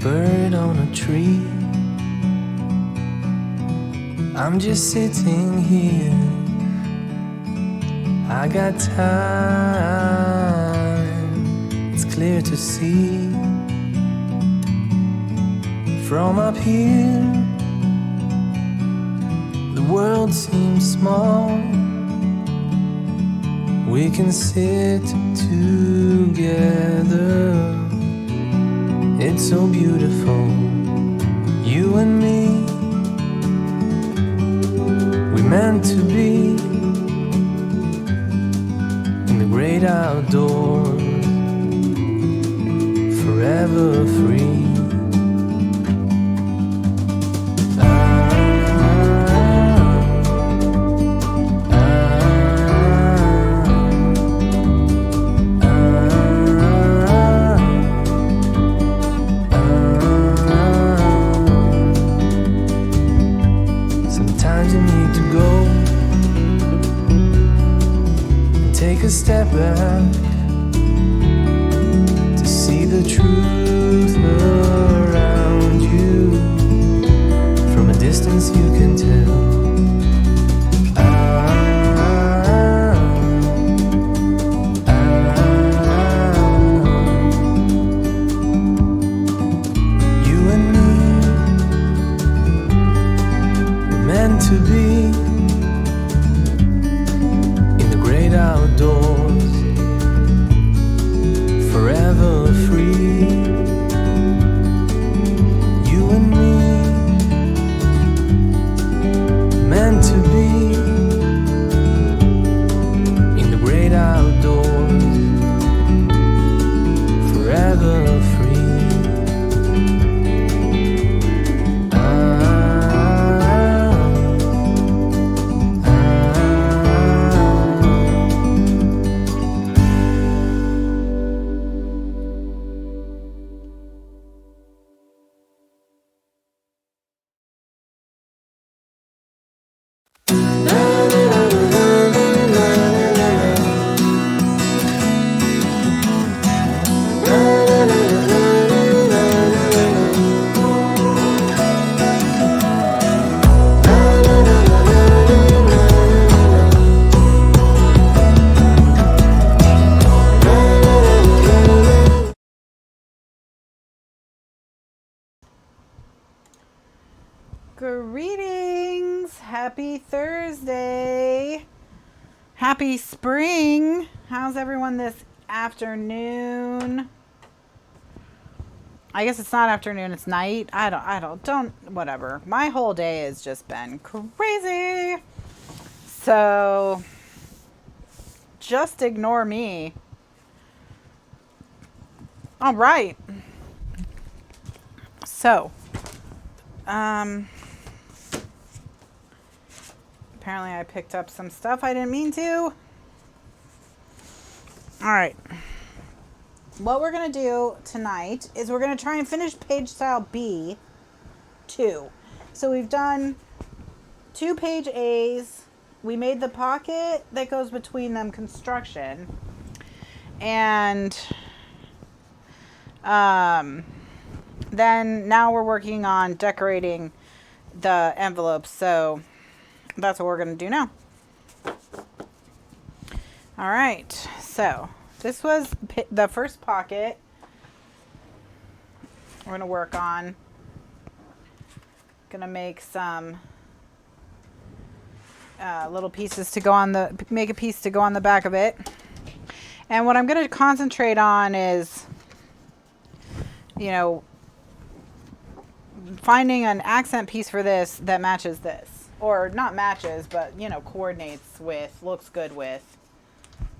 bird on a tree. I'm just sitting here. I got time, it's clear to see. From up here, the world seems small. We can sit together. It's so beautiful, you and me. We meant to be in the great outdoors, forever free. Sometimes you need to go and take a step back to see the truth around you. From a distance you can tell. To be in the great outdoors, forever free. You and me, meant to be in the great outdoors, forever free. Greetings! Happy Thursday! Happy spring! How's everyone this afternoon? I guess it's not afternoon, it's night. Whatever. My whole day has just been crazy. So, just ignore me. All right. So, apparently I picked up some stuff I didn't mean to. All right. What we're going to do tonight is we're going to try and finish page style B2. So we've done 2 page A's. We made the pocket that goes between them construction. And then now we're working on decorating the envelopes. So that's what we're going to do now. All right. So this was the first pocket we're going to work on. Going to make some little pieces to go on make a piece to go on the back of it. And what I'm going to concentrate on is, finding an accent piece for this that matches this. Or not matches, but, coordinates with, looks good with,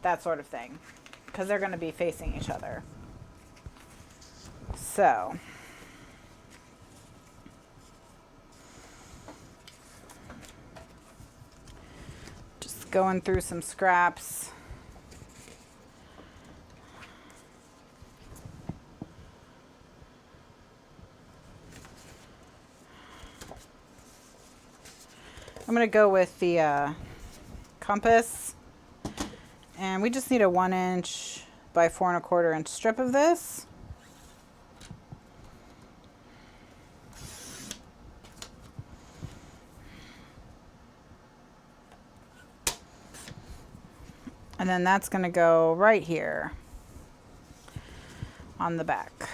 that sort of thing. Because they're going to be facing each other. So, just going through some scraps. I'm going to go with the compass, and we just need a 1 inch by 4 1/4 inch strip of this. And then that's going to go right here on the back.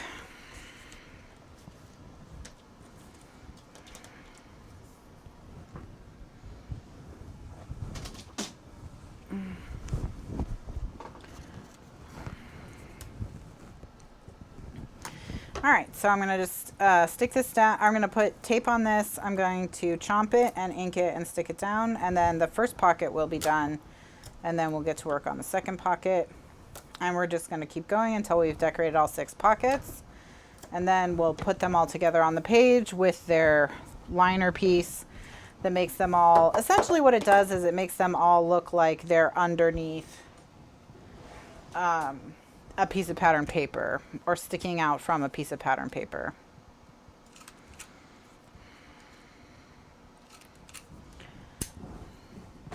All right, so I'm going to just stick this down. I'm going to put tape on this. I'm going to chomp it and ink it and stick it down. And then the first pocket will be done. And then we'll get to work on the second pocket. And we're just going to keep going until we've decorated all 6 pockets. And then we'll put them all together on the page with their liner piece that makes them all, essentially what it does is it makes them all look like they're underneath a piece of pattern paper or sticking out from a piece of pattern paper.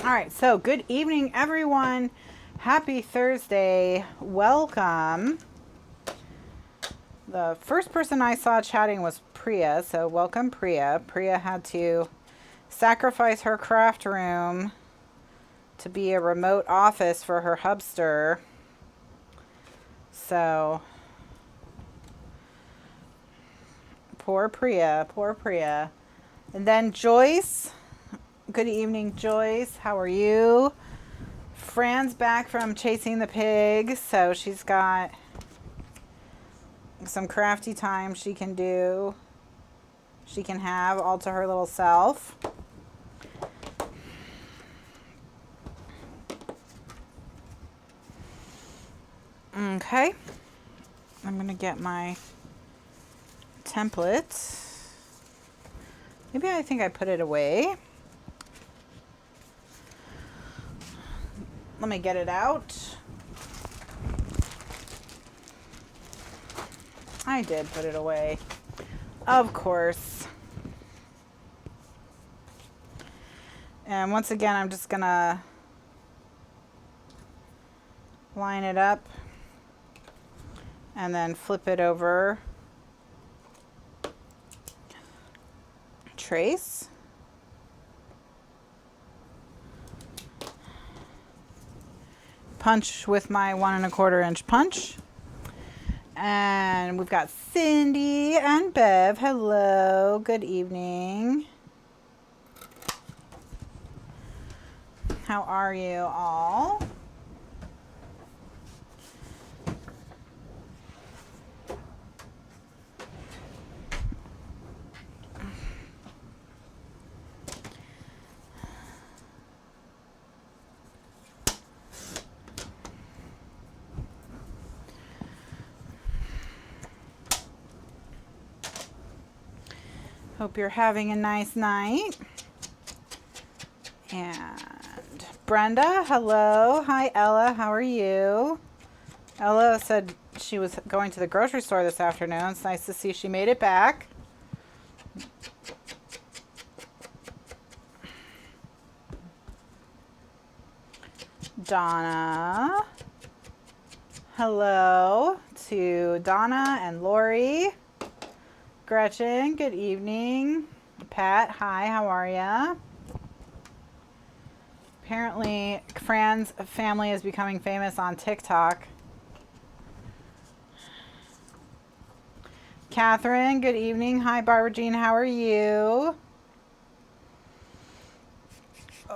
All right, so good evening, everyone. Happy Thursday. Welcome. The first person I saw chatting was Priya, so welcome, Priya. Priya had to sacrifice her craft room to be a remote office for her hubster. So, poor Priya, poor Priya. And then Joyce. Good evening, Joyce. How are you? Fran's back from chasing the pig, so she's got some crafty time she can do. She can have all to her little self. Okay. I'm going to get my template. Maybe I think I put it away. Let me get it out. I did put it away. Of course. And once again, I'm just gonna line it up and then flip it over. Trace. Punch with my 1 1/4 inch punch. And we've got Cindy and Bev. Hello, good evening. How are you all? Hope you're having a nice night. And Brenda, hello. Hi, Ella. How are you? Ella said she was going to the grocery store this afternoon. It's nice to see she made it back. Donna. Hello to Donna and Lori. Gretchen, good evening. Pat, hi, how are ya? Apparently, Fran's family is becoming famous on TikTok. Kathryn, good evening. Hi, Barbara Jean, how are you?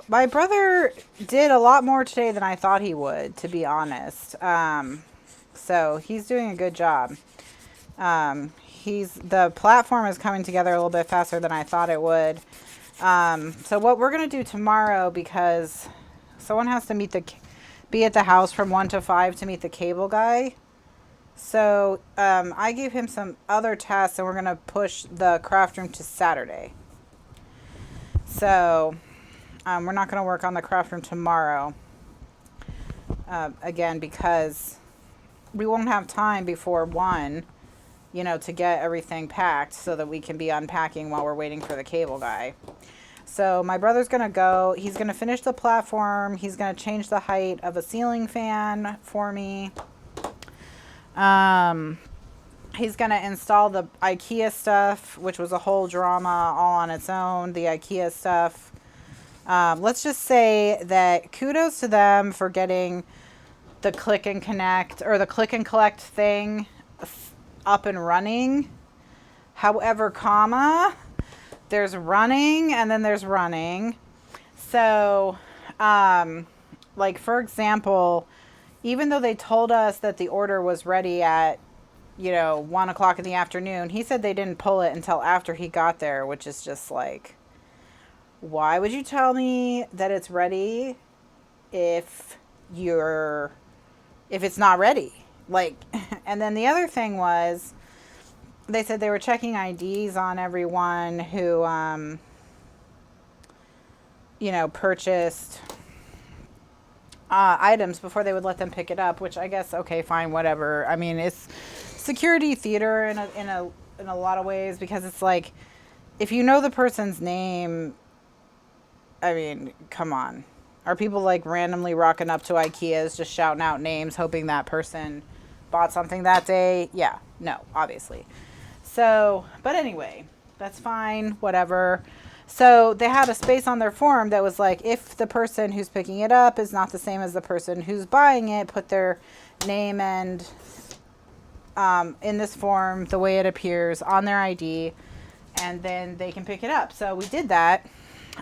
My brother did a lot more today than I thought he would, to be honest. So he's doing a good job. The platform is coming together a little bit faster than I thought it would. So what we're going to do tomorrow, because someone has to be at the house from 1 to 5 to meet the cable guy. So I gave him some other tasks, and we're going to push the craft room to Saturday. So we're not going to work on the craft room tomorrow. Again, because we won't have time before 1, to get everything packed so that we can be unpacking while we're waiting for the cable guy. So my brother's going to go. He's going to finish the platform. He's going to change the height of a ceiling fan for me. He's going to install the IKEA stuff, which was a whole drama all on its own, the IKEA stuff. Let's just say that kudos to them for getting the click and connect or the click and collect thing up and running. However, there's running and then there's running. So, for example, even though they told us that the order was ready at, 1 o'clock in the afternoon, he said they didn't pull it until after he got there, which is just like, why would you tell me that it's ready if it's not ready? And then the other thing was, they said they were checking IDs on everyone who, purchased items before they would let them pick it up, which I guess, okay, fine, whatever. I mean, it's security theater in a lot of ways, because it's like, if you know the person's name, I mean, come on. Are people like randomly rocking up to IKEAs, just shouting out names, hoping that person bought something that day? Yeah, no, obviously. So, but anyway, that's fine, whatever. So they had a space on their form that was like, if the person who's picking it up is not the same as the person who's buying it, put their name and in this form, the way it appears on their ID, and then they can pick it up. So we did that,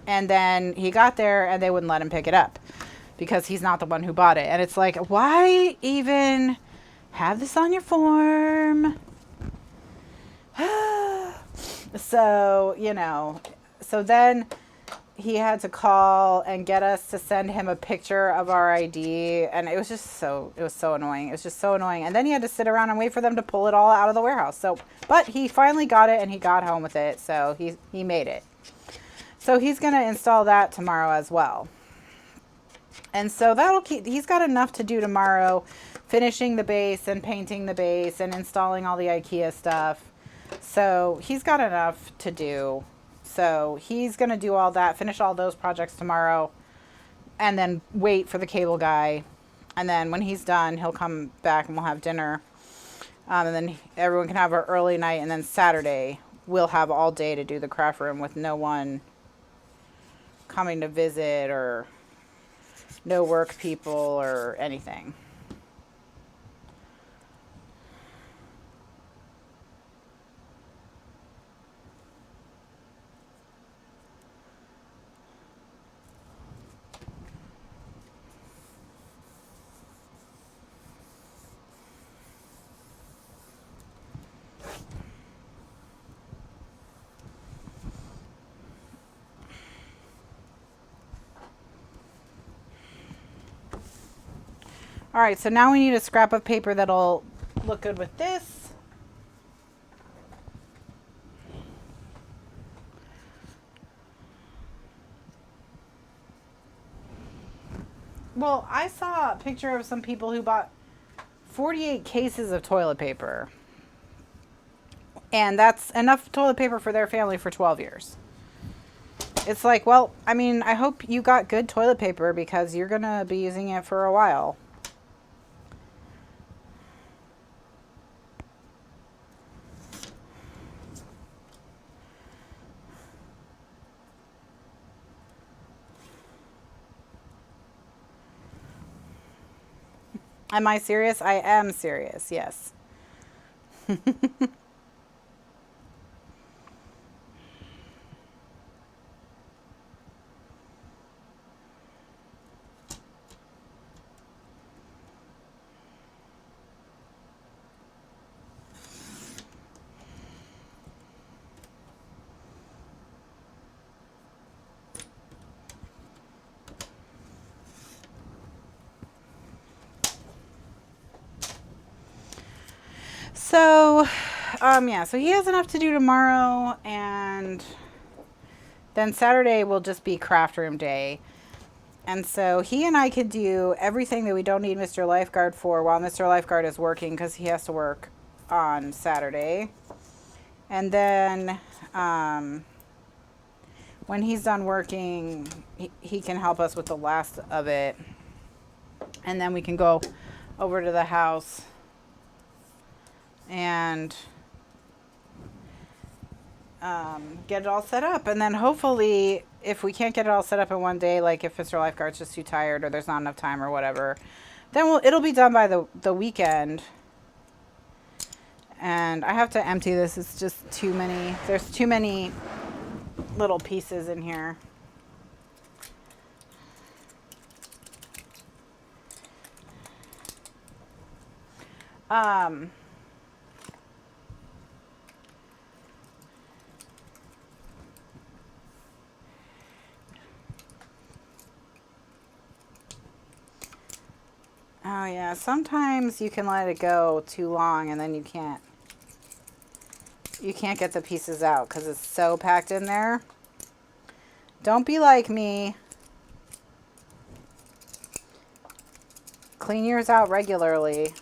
and then he got there and they wouldn't let him pick it up because he's not the one who bought it. And it's like, why even have this on your form? So, you know, so then he had to call and get us to send him a picture of our ID. And it was so annoying. It was just so annoying. And then he had to sit around and wait for them to pull it all out of the warehouse. So, but he finally got it and he got home with it. So he made it. So he's going to install that tomorrow as well. And so he's got enough to do tomorrow, finishing the base and painting the base and installing all the IKEA stuff. So he's got enough to do. So he's going to do all that, finish all those projects tomorrow, and then wait for the cable guy. And then when he's done, he'll come back and we'll have dinner. And then everyone can have our early night. And then Saturday, we'll have all day to do the craft room with no one coming to visit or no work people or anything. All right, so now we need a scrap of paper that'll look good with this. Well, I saw a picture of some people who bought 48 cases of toilet paper. And that's enough toilet paper for their family for 12 years. It's like, well, I mean, I hope you got good toilet paper because you're going to be using it for a while. Am I serious? I am serious, yes. So, yeah, so he has enough to do tomorrow, and then Saturday will just be craft room day. And so he and I could do everything that we don't need Mr. Lifeguard for while Mr. Lifeguard is working because he has to work on Saturday. And then when he's done working, he can help us with the last of it. And then we can go over to the house and get it all set up. And then hopefully, if we can't get it all set up in one day, like if Mr. Lifeguard's just too tired or there's not enough time or whatever, then it'll be done by the weekend. And I have to empty this. It's just too many. There's too many little pieces in here. Oh yeah, sometimes you can let it go too long and then you can't get the pieces out because it's so packed in there. Don't be like me. Clean yours out regularly.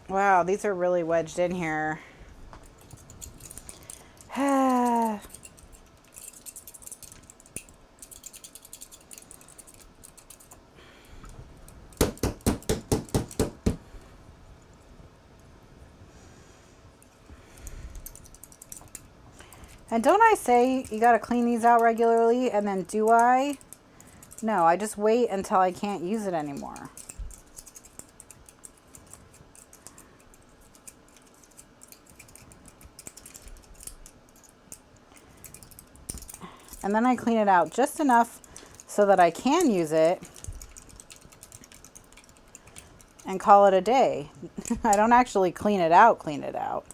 Wow, these are really wedged in here. And don't I say you got to clean these out regularly? And then do I? No, I just wait until I can't use it anymore. And then I clean it out just enough so that I can use it and call it a day. I don't actually clean it out.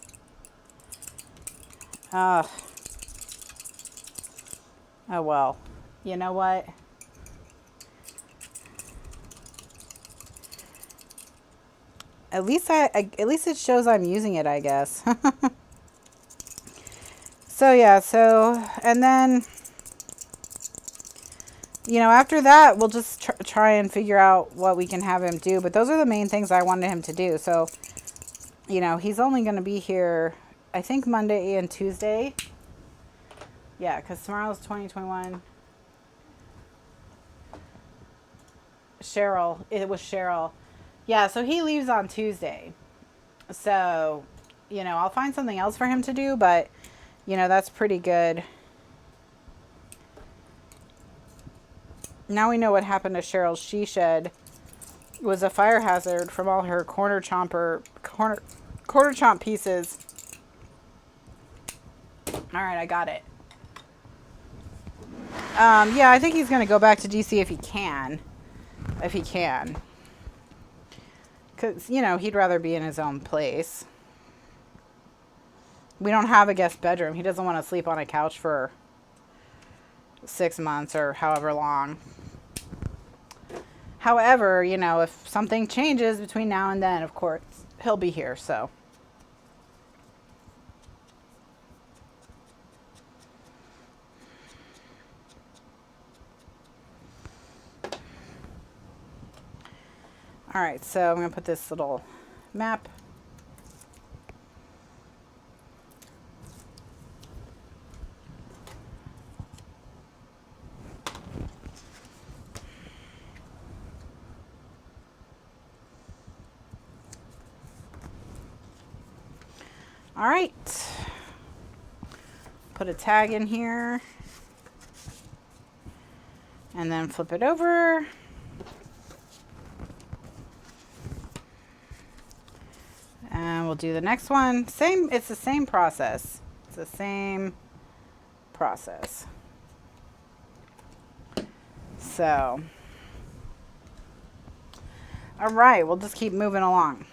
Ugh. Oh well. You know what? At least at least it shows I'm using it, I guess. So yeah, and then after that we'll just try and figure out what we can have him do, but those are the main things I wanted him to do. So he's only going to be here I think Monday and Tuesday. Yeah, because tomorrow's 2021. It was Cheryl. Yeah, so he leaves on Tuesday. So, I'll find something else for him to do, but, that's pretty good. Now we know what happened to Cheryl's she shed. It was a fire hazard from all her corner chomp pieces. All right, I got it. Yeah, I think he's going to go back to DC if he can. Because, he'd rather be in his own place. We don't have a guest bedroom. He doesn't want to sleep on a couch for 6 months or however long. However, if something changes between now and then, of course, he'll be here, so. All right, so I'm going to put this little map. All right. Put a tag in here. And then flip it over. And we'll do the next one. It's the same process. So, all right, we'll just keep moving along.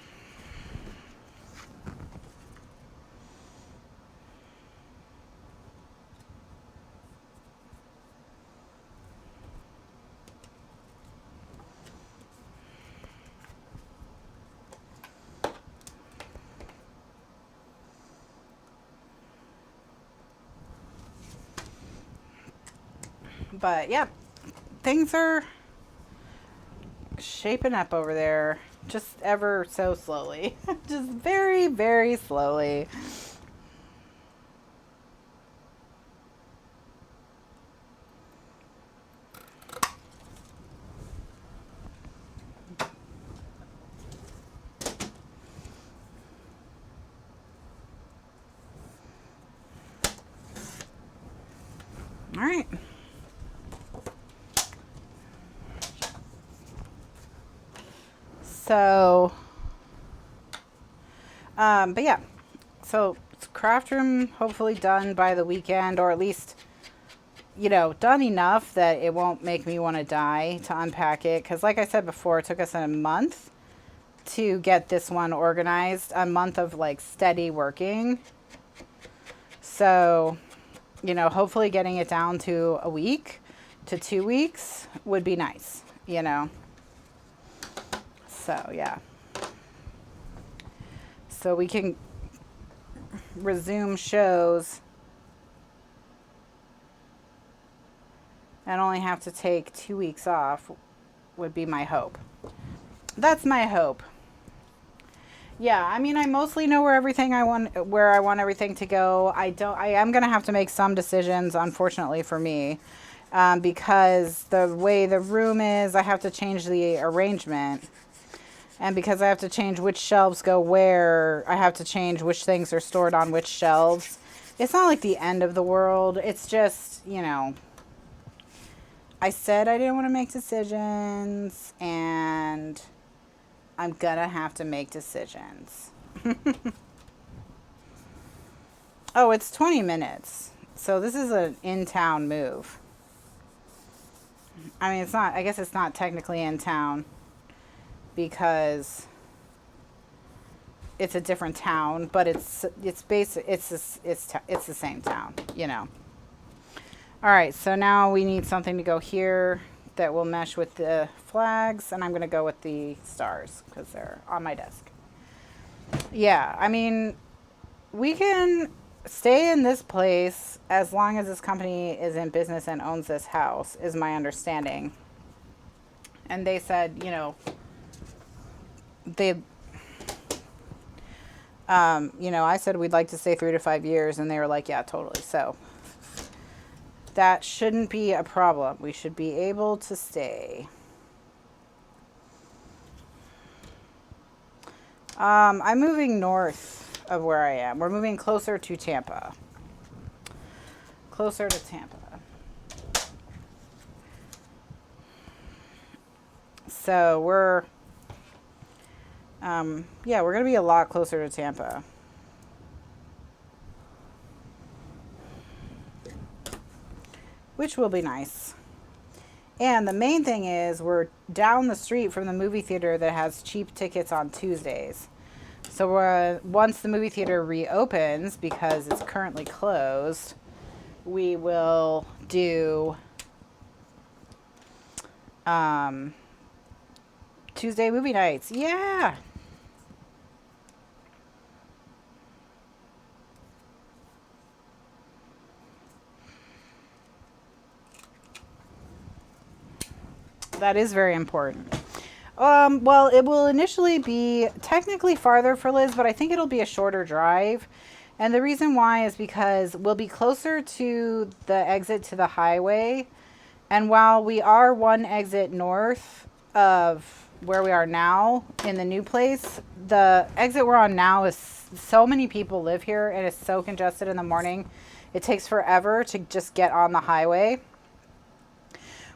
But yeah, things are shaping up over there just ever so slowly. Just very, very slowly. All right. So, but yeah, so craft room hopefully done by the weekend, or at least, done enough that it won't make me want to die to unpack it. Because like I said before, it took us a month to get this one organized, a month of like steady working. So, hopefully getting it down to a week to 2 weeks would be nice, So, yeah. So we can resume shows and only have to take 2 weeks off would be my hope. That's my hope. Yeah, I mean, I mostly know where I want everything to go. I am going to have to make some decisions, unfortunately for me, because the way the room is, I have to change the arrangement. And because I have to change which shelves go where, I have to change which things are stored on which shelves. It's not like the end of the world. It's just, I said I didn't want to make decisions, and I'm gonna have to make decisions. Oh, it's 20 minutes. So this is an in-town move. I mean, I guess it's not technically in town because it's a different town, but it's the same town, All right, so now we need something to go here that will mesh with the flags, and I'm going to go with the stars because they're on my desk. Yeah, I mean, we can stay in this place as long as this company is in business and owns this house, is my understanding. And they said, I said we'd like to stay 3 to 5 years, and they were like, yeah, totally. So that shouldn't be a problem. We should be able to stay. I'm moving north of where I am. We're moving closer to Tampa. Closer to Tampa. So we're going to be a lot closer to Tampa. Which will be nice. And the main thing is we're down the street from the movie theater that has cheap tickets on Tuesdays. So once the movie theater reopens, because it's currently closed, we will do Tuesday movie nights. Yeah. That is very important. Well, it will initially be technically farther for Liz, but I think it'll be a shorter drive. And the reason why is because we'll be closer to the exit to the highway. And while we are one exit north of where we are now in the new place, the exit we're on now is so many people live here and it's so congested in the morning. It takes forever to just get on the highway.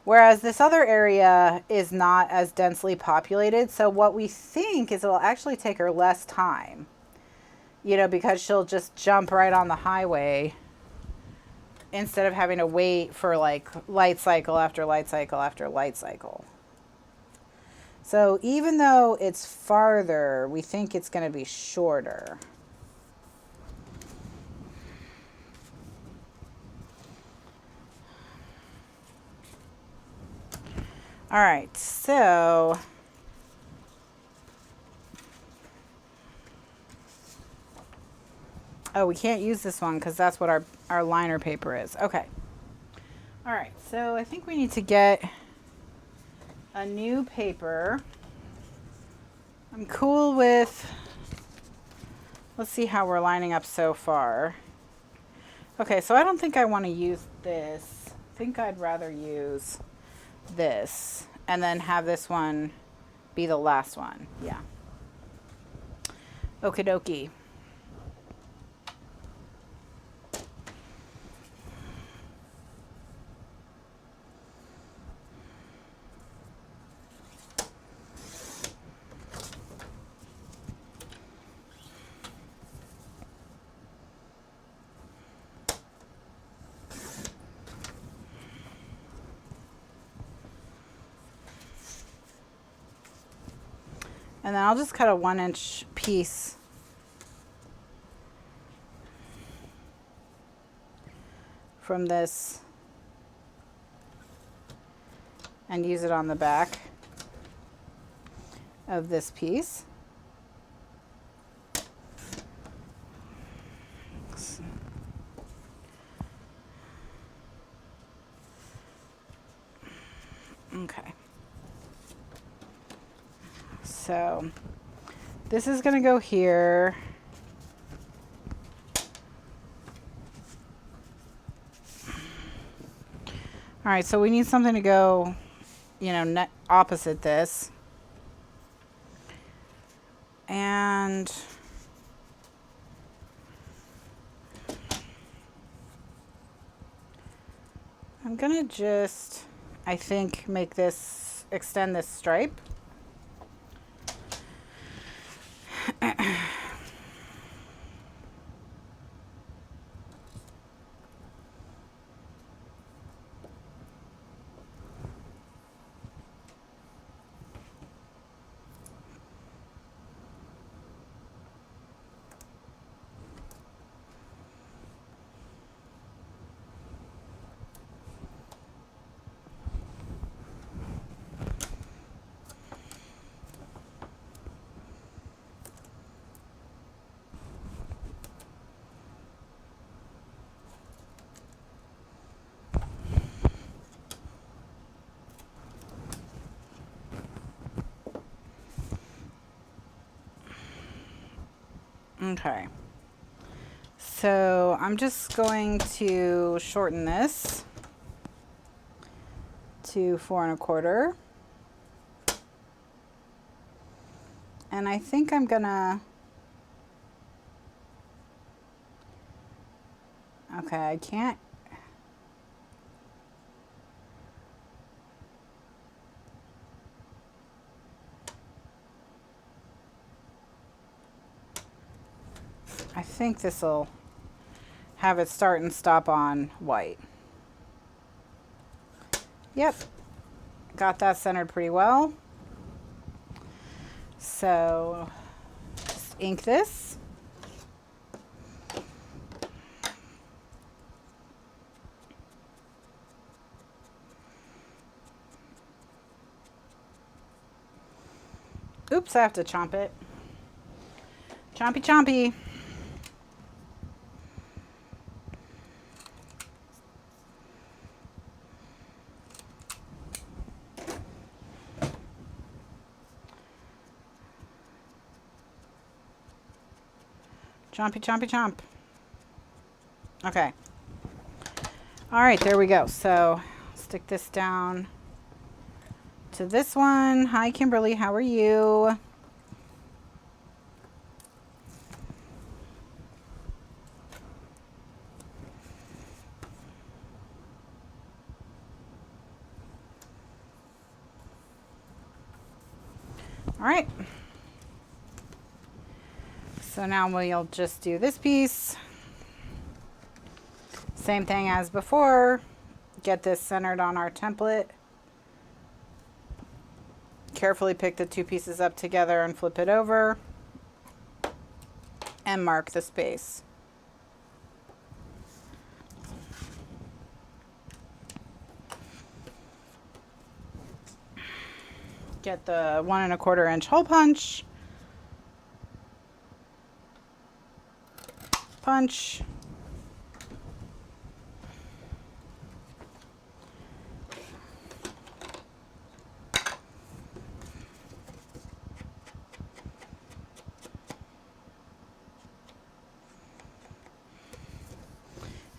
Whereas this other area is not as densely populated. So what we think is it'll actually take her less time, because she'll just jump right on the highway instead of having to wait for like light cycle after light cycle after light cycle. So even though it's farther, we think it's going to be shorter. All right, so we can't use this one because that's what our liner paper is. Okay. All right, so I think we need to get a new paper. I'm cool with, let's see how we're lining up so far. Okay, so I don't think I want to use this. I think I'd rather use this and then have this one be the last one. Yeah. Okie dokie. And then I'll just cut a 1-inch piece from this and use it on the back of this piece. Okay. So This is gonna go here. All right, so we need something to go, you know, opposite this. And I'm gonna just, I think, make this, extend this stripe. Okay, so I'm just going to shorten this to 4 1/4. And I think I'm gonna, okay, I can't, I think this will have it start and stop on white. Yep, got that centered pretty well. So just ink this. Oops, I have to chomp it. Chompy chompy. Chompy, chompy, chomp. Okay. All right, there we go. So stick this down to this one. Hi, Kimberly. How are you? All right. So now we'll just do this piece. Same thing as before. Get this centered on our template. Carefully pick the two pieces up together and flip it over. And mark the space. Get the 1 1/4 inch hole punch. Punch.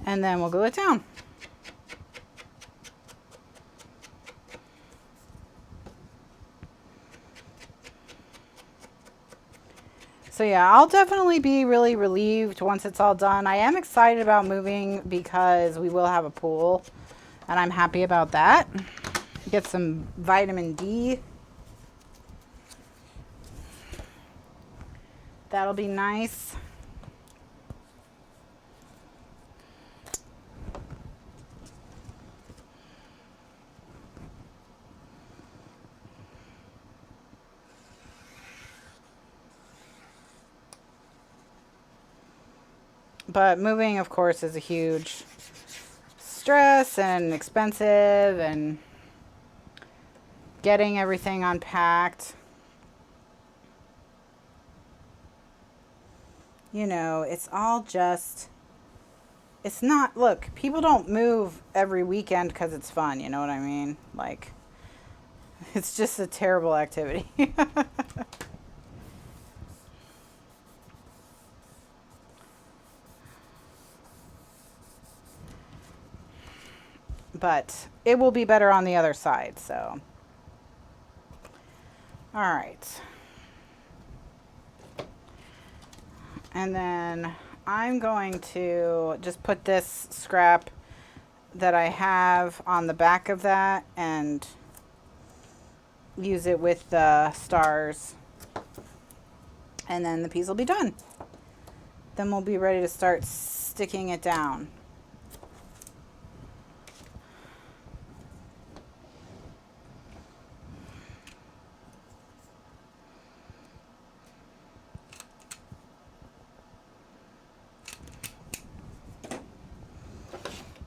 And then we'll glue it down. So yeah, I'll definitely be really relieved once it's all done. I am excited about moving because we will have a pool, and I'm happy about that. Get some vitamin D. That'll be nice. But moving, of course, is a huge stress and expensive, and getting everything unpacked. You know, it's all just, it's not, look, people don't move every weekend because it's fun, you know what I mean? Like, it's just a terrible activity. but it will be better on the other side. So, all right. And then I'm going to just put this scrap that I have on the back of that and use it with the stars. And then the piece will be done. Then we'll be ready to start sticking it down.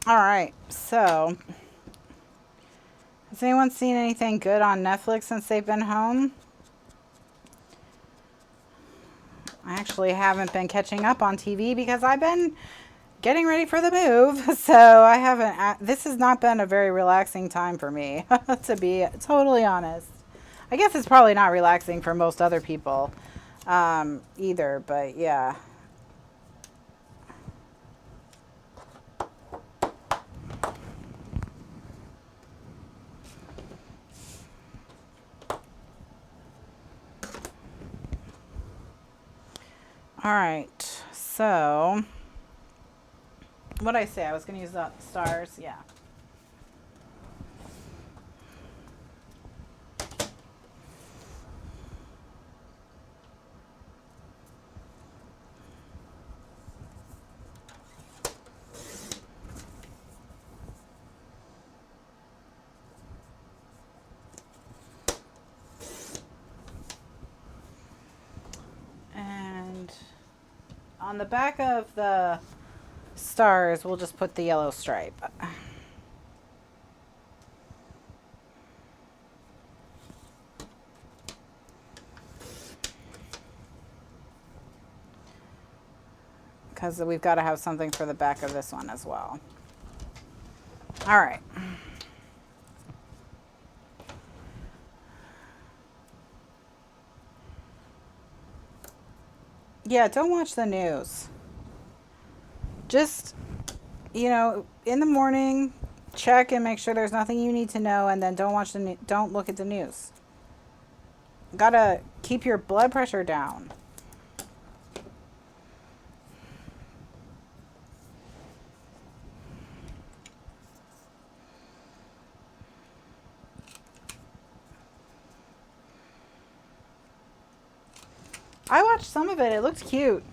All right, so has anyone seen anything good on Netflix since they've been home? I actually haven't been catching up on TV because I've been getting ready for the move. So I haven't, this has not been a very relaxing time for me, to be totally honest. I guess it's probably not relaxing for most other people either, but yeah. All right, so what did I say? I was going to use the stars. Yeah. And on the back of the stars, we'll just put the yellow stripe. Because we've got to have something for the back of this one as well. All right. Yeah, don't watch the news. Just, you know, in the morning, check and make sure there's nothing you need to know, and then don't look at the news. Gotta keep your blood pressure down. I watched some of it. It looked cute.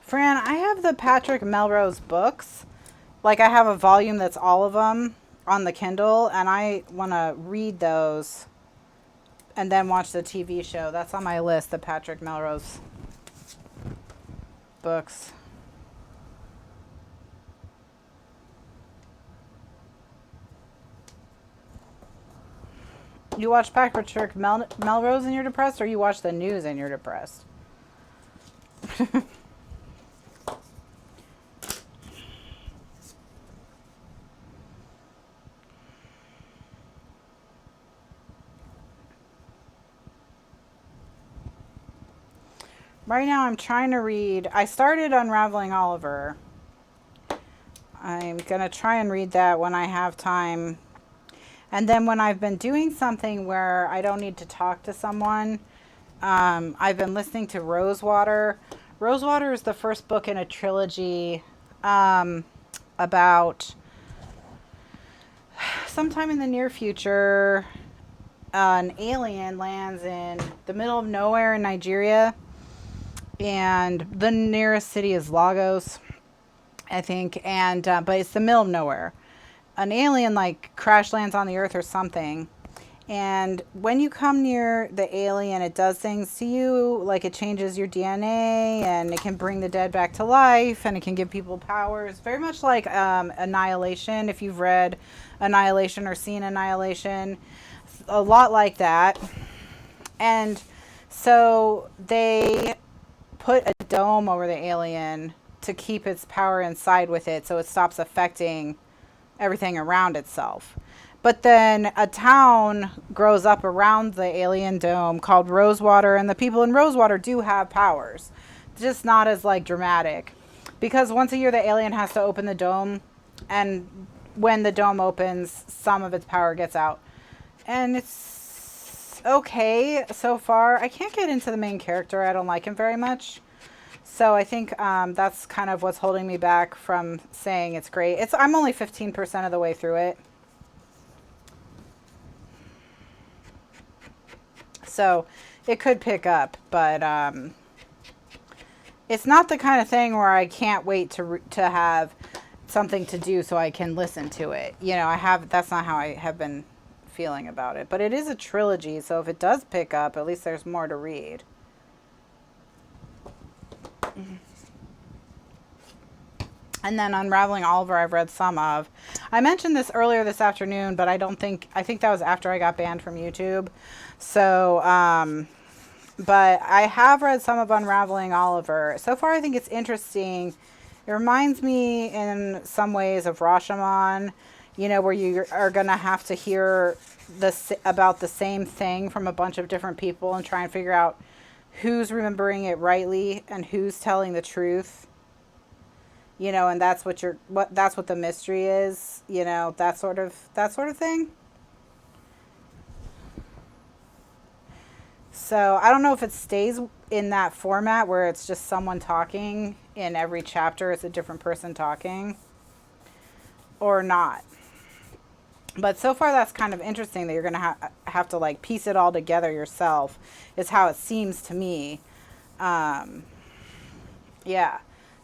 Fran, I have the Patrick Melrose books. Like, I have a volume that's all of them on the Kindle, and I want to read those and then watch the TV show. That's on my list, the Patrick Melrose books. You watch Patrick Melrose and you're depressed, or you watch the news and you're depressed? Right now I'm trying to read. I started Unraveling Oliver. I'm going to try and read that when I have time. And then when I've been doing something where I don't need to talk to someone, I've been listening to Rosewater. Rosewater is the first book in a trilogy about sometime in the near future, an alien lands in the middle of nowhere in Nigeria. And the nearest city is Lagos, I think. And but it's the middle of nowhere. An alien like crash lands on the earth or something. And when you come near the alien, it does things to you, like it changes your DNA, and it can bring the dead back to life, and it can give people powers. Very much like Annihilation, if you've read Annihilation or seen Annihilation. A lot like that. And so they put a dome over the alien to keep its power inside with it, so it stops affecting everything around itself. But then a town grows up around the alien dome called Rosewater, and the people in Rosewater do have powers, just not as like dramatic. Because once a year the alien has to open the dome, and when the dome opens, some of its power gets out. And it's okay so far. I can't get into the main character. I don't like him very much. So I think that's kind of what's holding me back from saying it's great. I'm only 15% of the way through it. So it could pick up, but it's not the kind of thing where I can't wait to have something to do so I can listen to it. You know, that's not how I have been feeling about it. But it is a trilogy, so if it does pick up, at least there's more to read. And then Unraveling Oliver, I've read some of. I mentioned this earlier this afternoon, but I think that was after I got banned from YouTube. So, but I have read some of Unraveling Oliver. So far, I think it's interesting. It reminds me in some ways of Rashomon, you know, where you are going to have to hear about the same thing from a bunch of different people and try and figure out who's remembering it rightly and who's telling the truth. You know, and that's what the mystery is, you know, that sort of thing. So I don't know if it stays in that format where it's just someone talking in every chapter, it's a different person talking, or not. But so far that's kind of interesting that you're going to have to like piece it all together yourself, is how it seems to me. Yeah.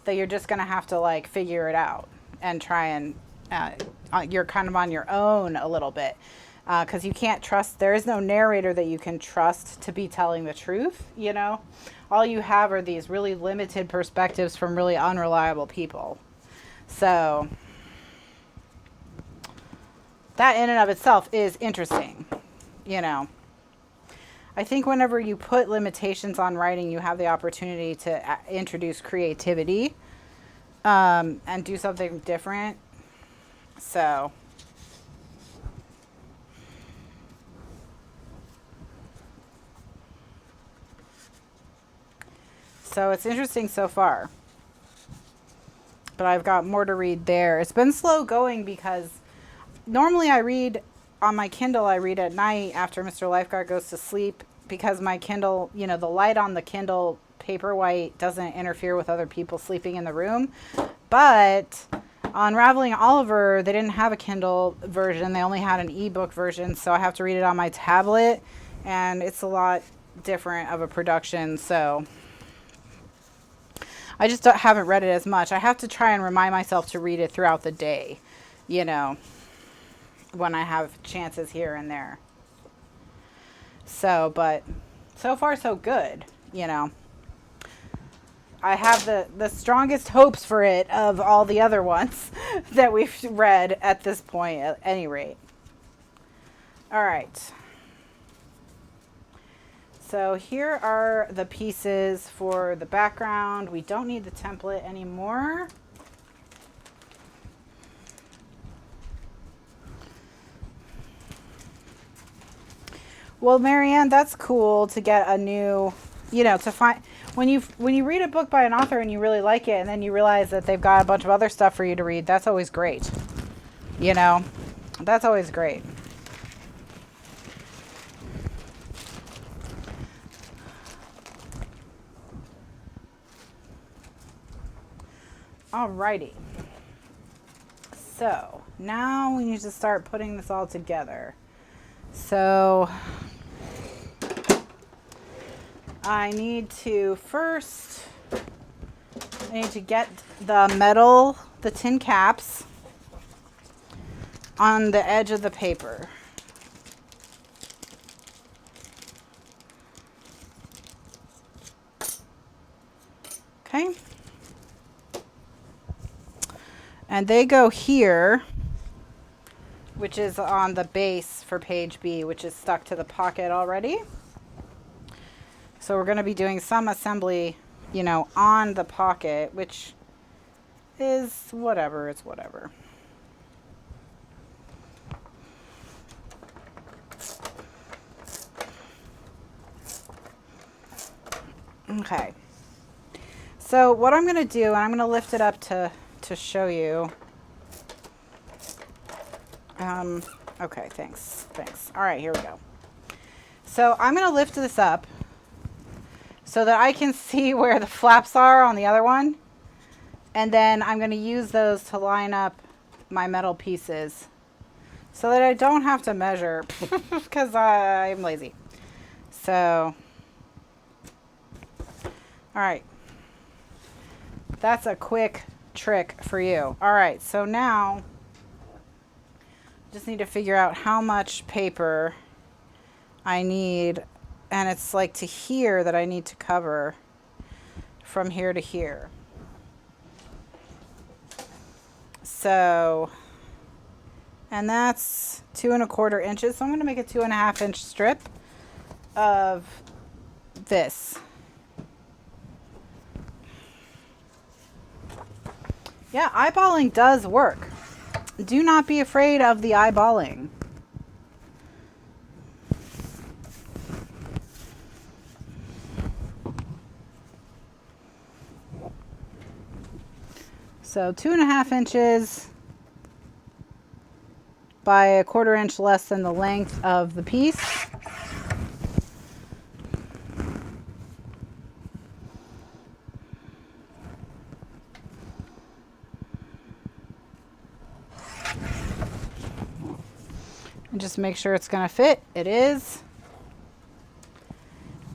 That you're just going to have to like figure it out and try and you're kind of on your own a little bit, because you can't trust, there is no narrator that you can trust to be telling the truth. You know, all you have are these really limited perspectives from really unreliable people. So that in and of itself is interesting. You know, I think whenever you put limitations on writing, you have the opportunity to introduce creativity and do something different. So it's interesting so far. But I've got more to read there. It's been slow going because normally I read on my Kindle, I read at night after Mr. Lifeguard goes to sleep, because my Kindle, you know, the light on the Kindle Paperwhite doesn't interfere with other people sleeping in the room. But on Unraveling Oliver, they didn't have a Kindle version. They only had an ebook version, so I have to read it on my tablet, and it's a lot different of a production. So I just haven't read it as much. I have to try and remind myself to read it throughout the day, you know, when I have chances here and there. So, but so far so good, you know. I have the strongest hopes for it of all the other ones that we've read at this point, at any rate. All right. So here are the pieces for the background. We don't need the template anymore. Well, Marianne, that's cool to get a new, you know, to find, when you read a book by an author and you really like it, and then you realize that they've got a bunch of other stuff for you to read, that's always great. You know, that's always great. Alrighty. So now we need to start putting this all together. So I need to get the tin caps on the edge of the paper. Okay. And they go here, which is on the base for page B, which is stuck to the pocket already. So we're going to be doing some assembly, you know, on the pocket, which is whatever, it's whatever. Okay. So what I'm going to do, and I'm going to lift it up to show you. Okay, thanks. All right, here we go. So I'm going to lift this up so that I can see where the flaps are on the other one. And then I'm going to use those to line up my metal pieces so that I don't have to measure because I'm lazy. So, all right. That's a quick trick for you. All right, so now just need to figure out how much paper I need, and it's like to here that I need to cover from here to here. So, and that's 2 1/4 inches. So I'm going to make a 2 1/2 inch strip of this. Yeah, eyeballing does work. Do not be afraid of the eyeballing. So 2 1/2 inches by a 1/4 inch less than the length of the piece. And just make sure it's going to fit. It is.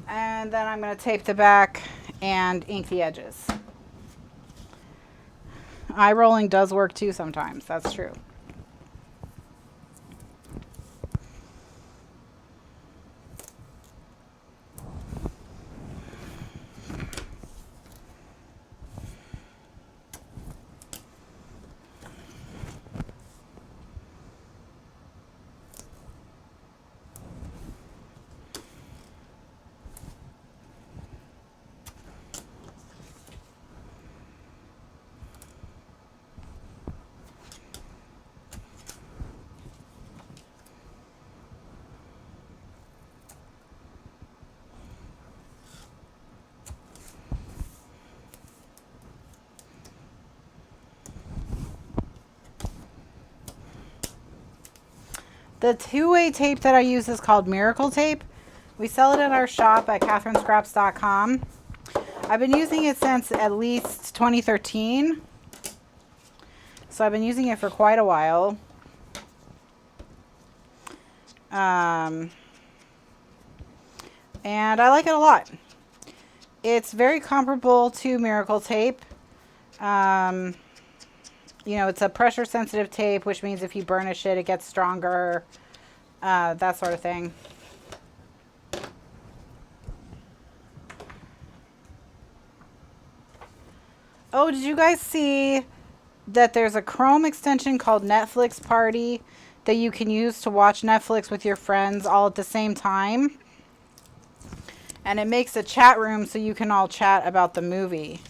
And then I'm going to tape the back and ink the edges. Eye rolling does work too sometimes. That's true. The two-way tape that I use is called Miracle Tape. We sell it in our shop at kathrynscraps.com. I've been using it since at least 2013. So I've been using it for quite a while. And I like it a lot. It's very comparable to Miracle Tape. You know, it's a pressure sensitive tape, which means if you burnish it, it gets stronger, that sort of thing. Oh, did you guys see that there's a Chrome extension called Netflix Party that you can use to watch Netflix with your friends all at the same time? And it makes a chat room so you can all chat about the movie.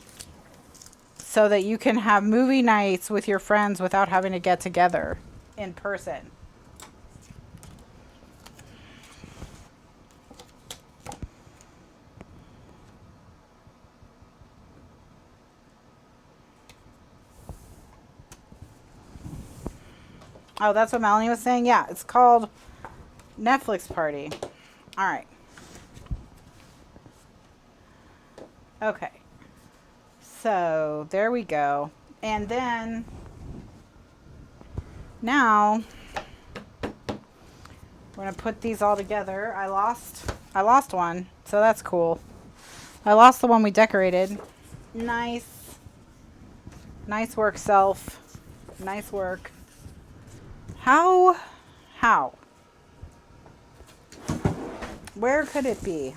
So that you can have movie nights with your friends without having to get together in person. Oh, that's what Melanie was saying? Yeah, it's called Netflix Party. All right. Okay. So there we go. And then now we're going to put these all together. I lost one, so that's cool. I lost the one we decorated. Nice work, self. Nice work. How? Where could it be?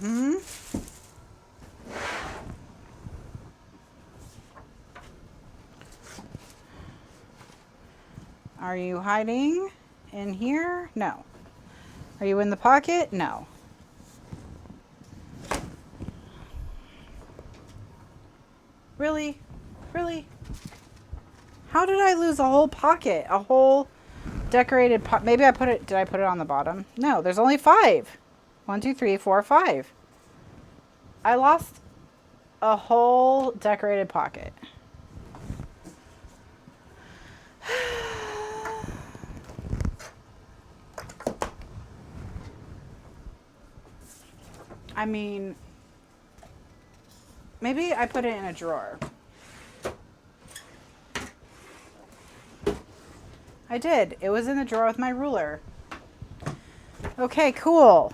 Are you hiding in here? No. Are you in the pocket? No. Really? Really? How did I lose a whole pocket? A whole decorated pocket? Maybe I put it, did I put it on the bottom? No, there's only 5. 1, 2, 3, 4, 5. I lost a whole decorated pocket. I mean, maybe I put it in a drawer. I did. It was in the drawer with my ruler. Okay, cool.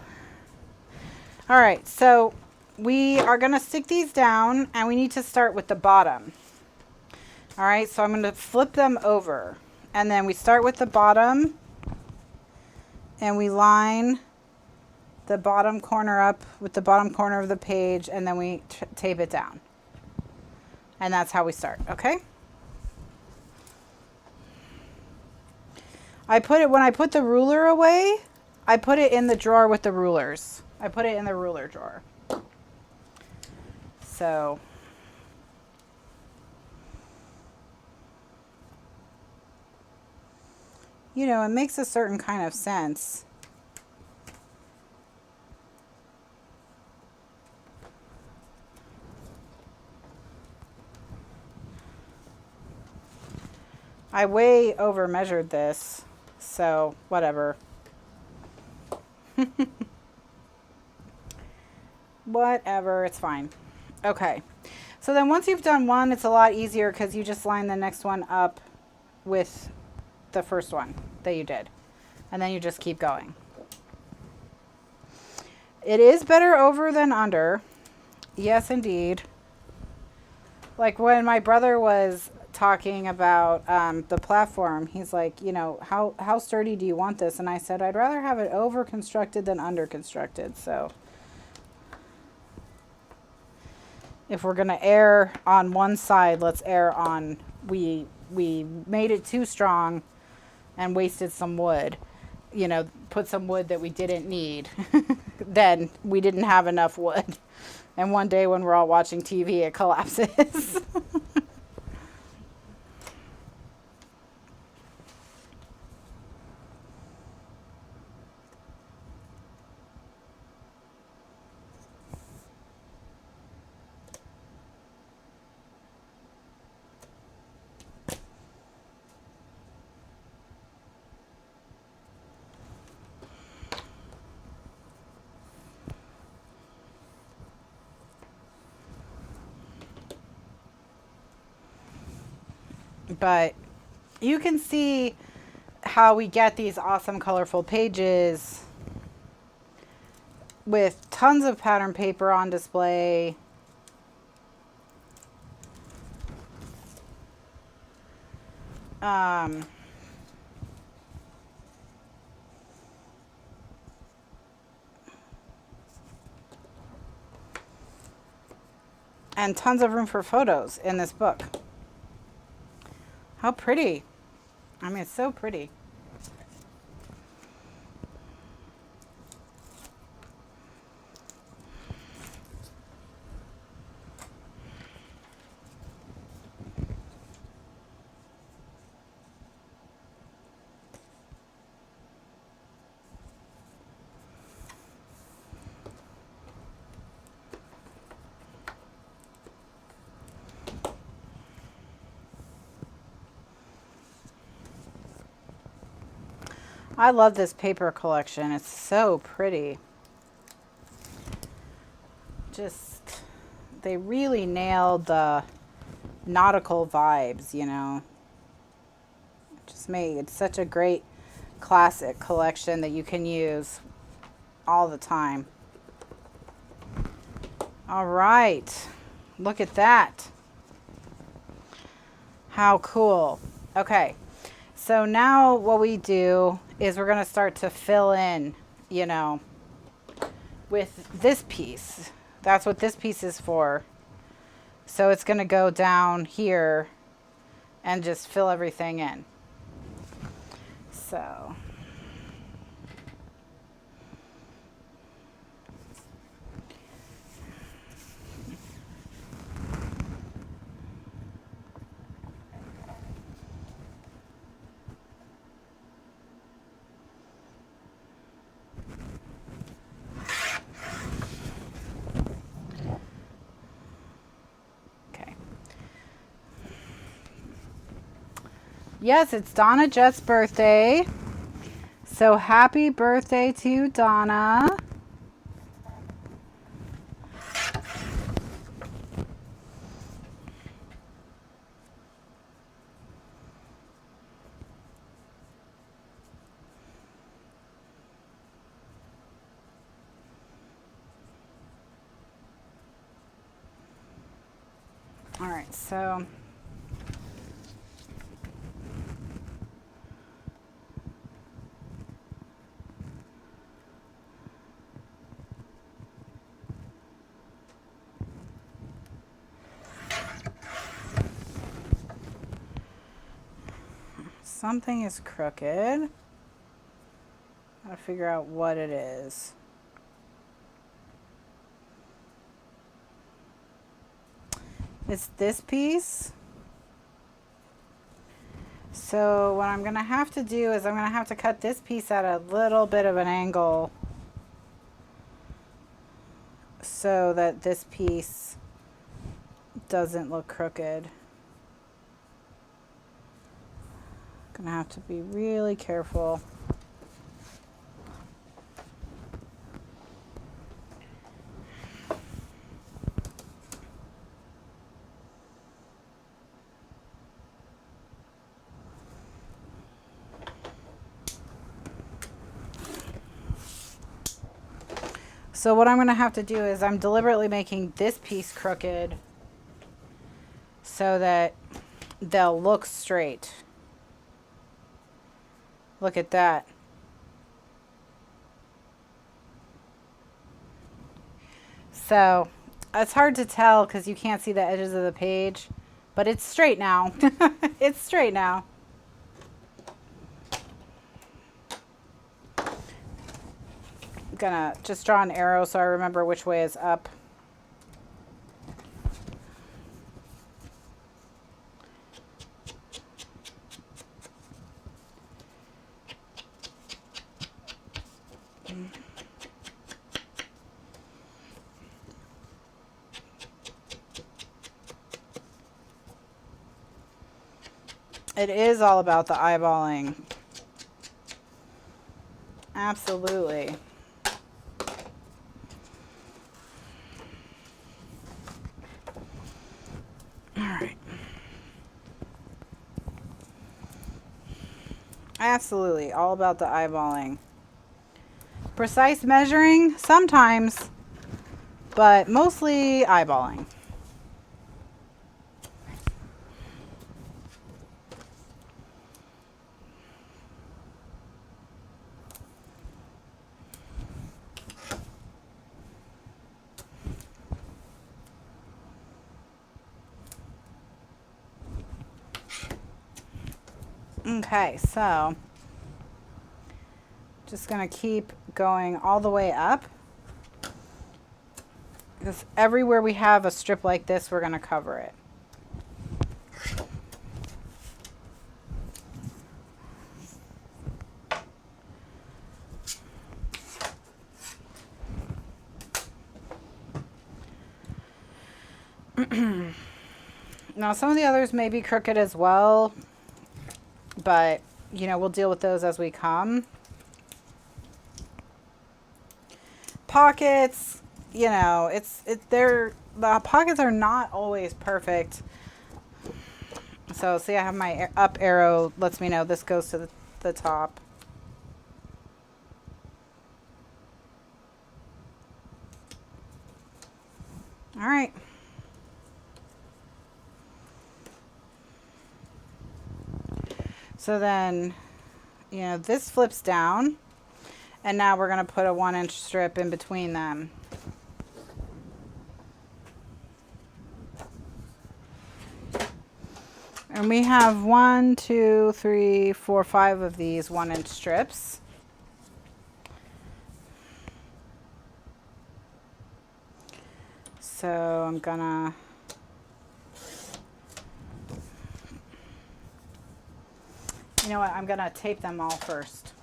All right, so we are going to stick these down, and we need to start with the bottom. All right, so I'm going to flip them over, and then we start with the bottom, and we line the bottom corner up with the bottom corner of the page, and then we tape it down. And that's how we start, okay? When I put the ruler away, I put it in the drawer with the rulers. I put it in the ruler drawer. So, you know, it makes a certain kind of sense. I way over measured this, so whatever. Whatever, it's fine. Okay, so then once you've done one, it's a lot easier because you just line the next one up with the first one that you did. And then you just keep going. It is better over than under. Yes, indeed. Like when my brother was talking about the platform, he's like, you know, how sturdy do you want this? And I said, I'd rather have it over constructed than under constructed. So if we're going to err on one side, let's err on we made it too strong and wasted some wood. You know, put some wood that we didn't need. Then we didn't have enough wood. And one day when we're all watching TV, it collapses. But you can see how we get these awesome colorful pages with tons of pattern paper on display. And tons of room for photos in this book. How pretty. I mean, it's so pretty. I love this paper collection. It's so pretty. Just, they really nailed the nautical vibes, you know. Just made such a great classic collection that you can use all the time. All right. Look at that. How cool. Okay. So now what we do is we're going to start to fill in, you know, with this piece. That's what this piece is for. So it's going to go down here and just fill everything in. So Yes, it's Donna Jet's birthday. So happy birthday to Donna. All right, so something is crooked. Gotta figure out what it is. It's this piece. So what I'm gonna have to do is I'm gonna have to cut this piece at a little bit of an angle so that this piece doesn't look crooked. Gonna have to be really careful. So what I'm going to have to do is I'm deliberately making this piece crooked so that they'll look straight. Look at that. So it's hard to tell because you can't see the edges of the page, but it's straight now. It's straight now. I'm gonna just draw an arrow so I remember which way is up. It is all about the eyeballing. Absolutely. All right. Absolutely, all about the eyeballing. Precise measuring, sometimes, but mostly eyeballing. Okay, so just gonna keep going all the way up because everywhere we have a strip like this, we're gonna cover it. Now some of the others may be crooked as well, but you know, we'll deal with those as we come. Pockets, you know, the pockets are not always perfect. So see, I have my up arrow lets me know this goes to the top. All right. So then, you know, this flips down, and now we're going to put a 1-inch strip in between them. And we have 1, 2, 3, 4, 5 of these 1-inch strips. So I'm gonna you know what, I'm gonna tape them all first.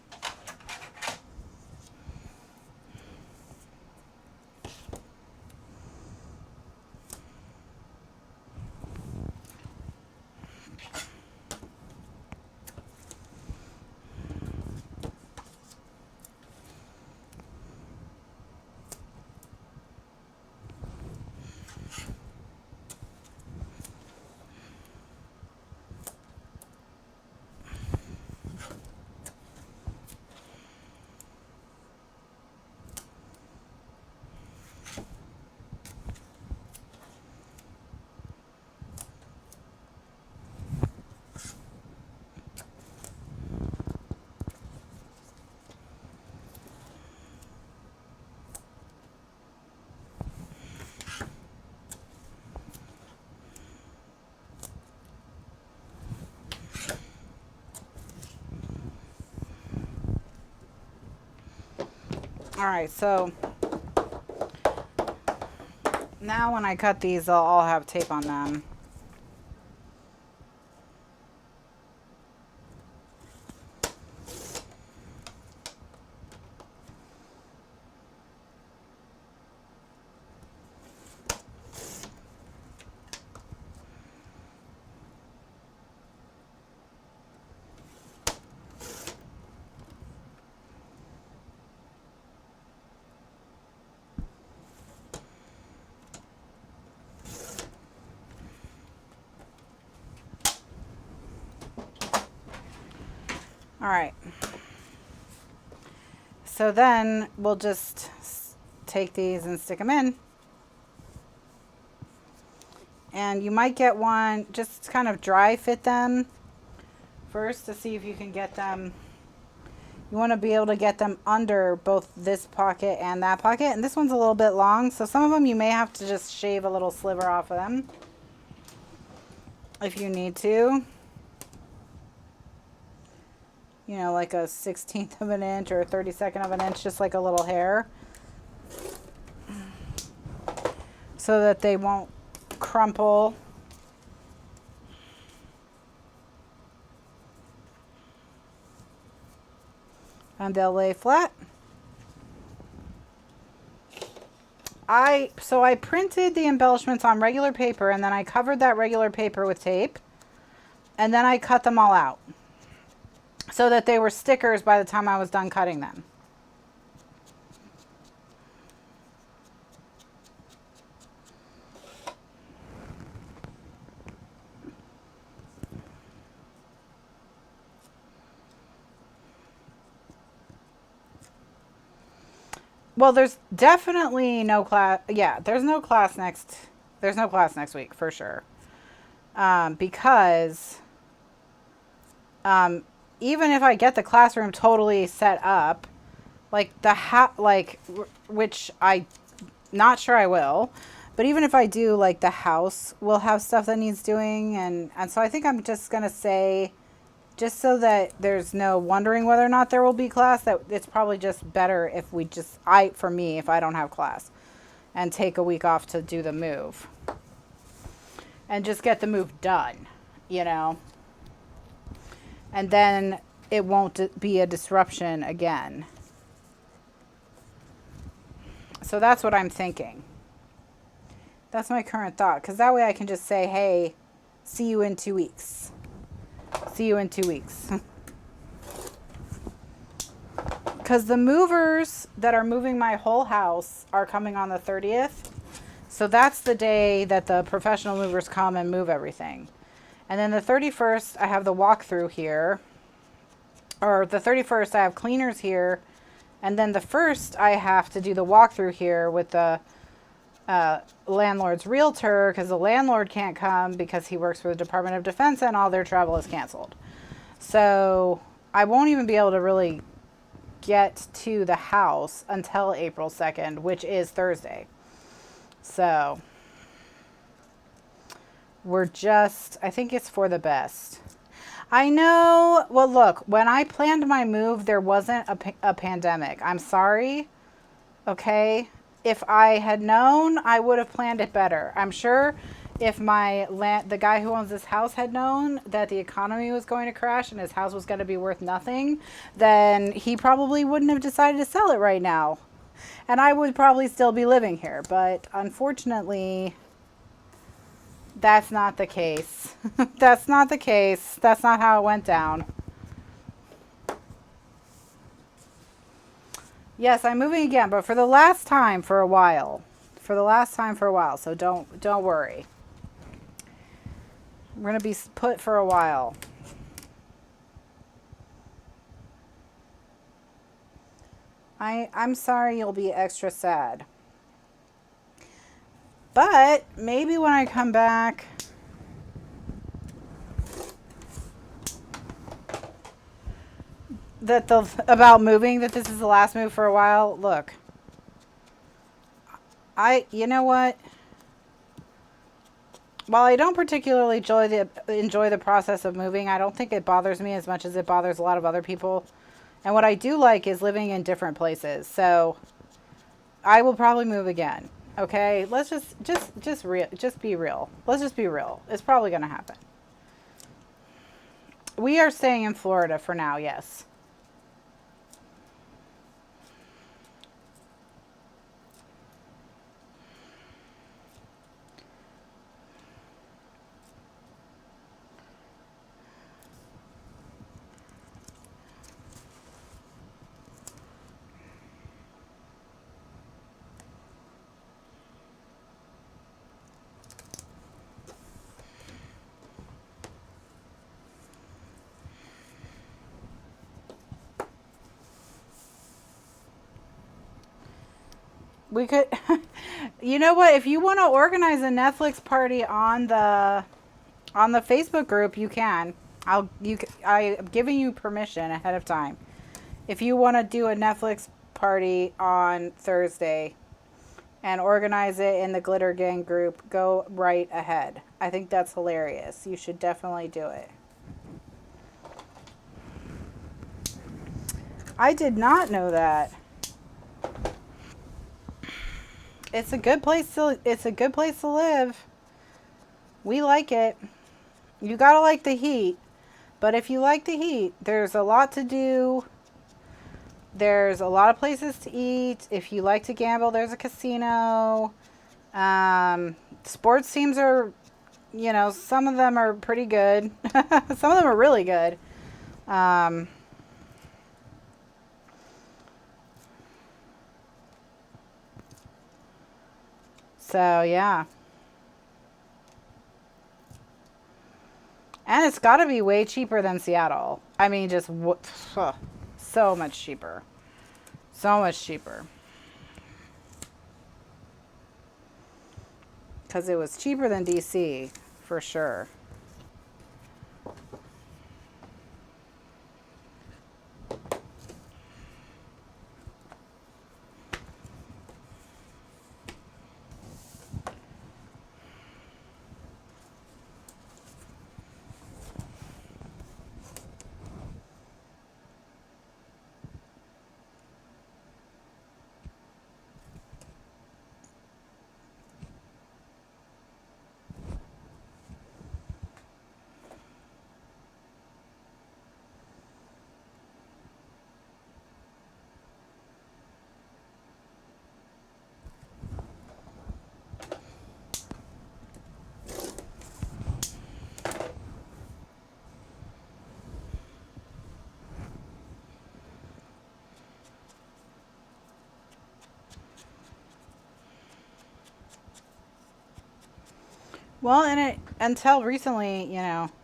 All right, so now when I cut these, they'll all have tape on them. All right. So then we'll just take these and stick them in. And you might get one, just kind of dry fit them first to see if you can get them. You want to be able to get them under both this pocket and that pocket. And this one's a little bit long, so some of them you may have to just shave a little sliver off of them if you need to. You know, like a 1/16 of an inch or a 32nd of an inch, just like a little hair, so that they won't crumple. And they'll lay flat. So I printed the embellishments on regular paper, and then I covered that regular paper with tape, and then I cut them all out so that they were stickers by the time I was done cutting them. Well, there's definitely no class. Yeah, there's no class next week for sure. Because even if I get the classroom totally set up, like which I not sure I will, but even if I do, like the house will have stuff that needs doing, and so I think I'm just gonna say, just so that there's no wondering whether or not there will be class, that it's probably just better if we just, for me, if I don't have class, and take a week off to do the move. And just get the move done, you know. And then it won't be a disruption again. So that's what I'm thinking. That's my current thought, because that way I can just say, hey, see you in 2 weeks. See you in 2 weeks. Because the movers that are moving my whole house are coming on the 30th. So that's the day that the professional movers come and move everything. And then the 31st, I have the walkthrough here. Or the 31st, I have cleaners here. And then the 1st, I have to do the walkthrough here with the landlord's realtor, because the landlord can't come because he works for the Department of Defense and all their travel is canceled. So I won't even be able to really get to the house until April 2nd, which is Thursday. So I think it's for the best. I know, well, look, when I planned my move, there wasn't a pandemic. I'm sorry, okay? If I had known, I would have planned it better. I'm sure if the guy who owns this house had known that the economy was going to crash and his house was going to be worth nothing, then he probably wouldn't have decided to sell it right now. And I would probably still be living here. But unfortunately, that's not the case. That's not the case. That's not how it went down. Yes, I'm moving again, but for the last time for a while. For the last time for a while, so don't worry. We're going to be put for a while. I'm sorry you'll be extra sad. But maybe when I come back, about moving, that this is the last move for a while. Look, you know what? While I don't particularly enjoy the process of moving, I don't think it bothers me as much as it bothers a lot of other people. And what I do like is living in different places. So I will probably move again. Okay, let's just be real. Let's just be real. It's probably going to happen. We are staying in Florida for now, yes. We could, you know what? If you want to organize a Netflix party on the Facebook group, you can. I'm giving you permission ahead of time. If you want to do a Netflix party on Thursday and organize it in the Glitter Gang group, go right ahead. I think that's hilarious. You should definitely do it. I did not know that. It's a good place to live. We like it. You gotta like the heat. But if you like the heat, there's a lot to do. There's a lot of places to eat. If you like to gamble, there's a casino. Sports teams are, some of them are pretty good. Some of them are really good. So, yeah. And it's got to be way cheaper than Seattle. I mean, just so much cheaper. So much cheaper. Because it was cheaper than DC, for sure. Well, and it, until recently,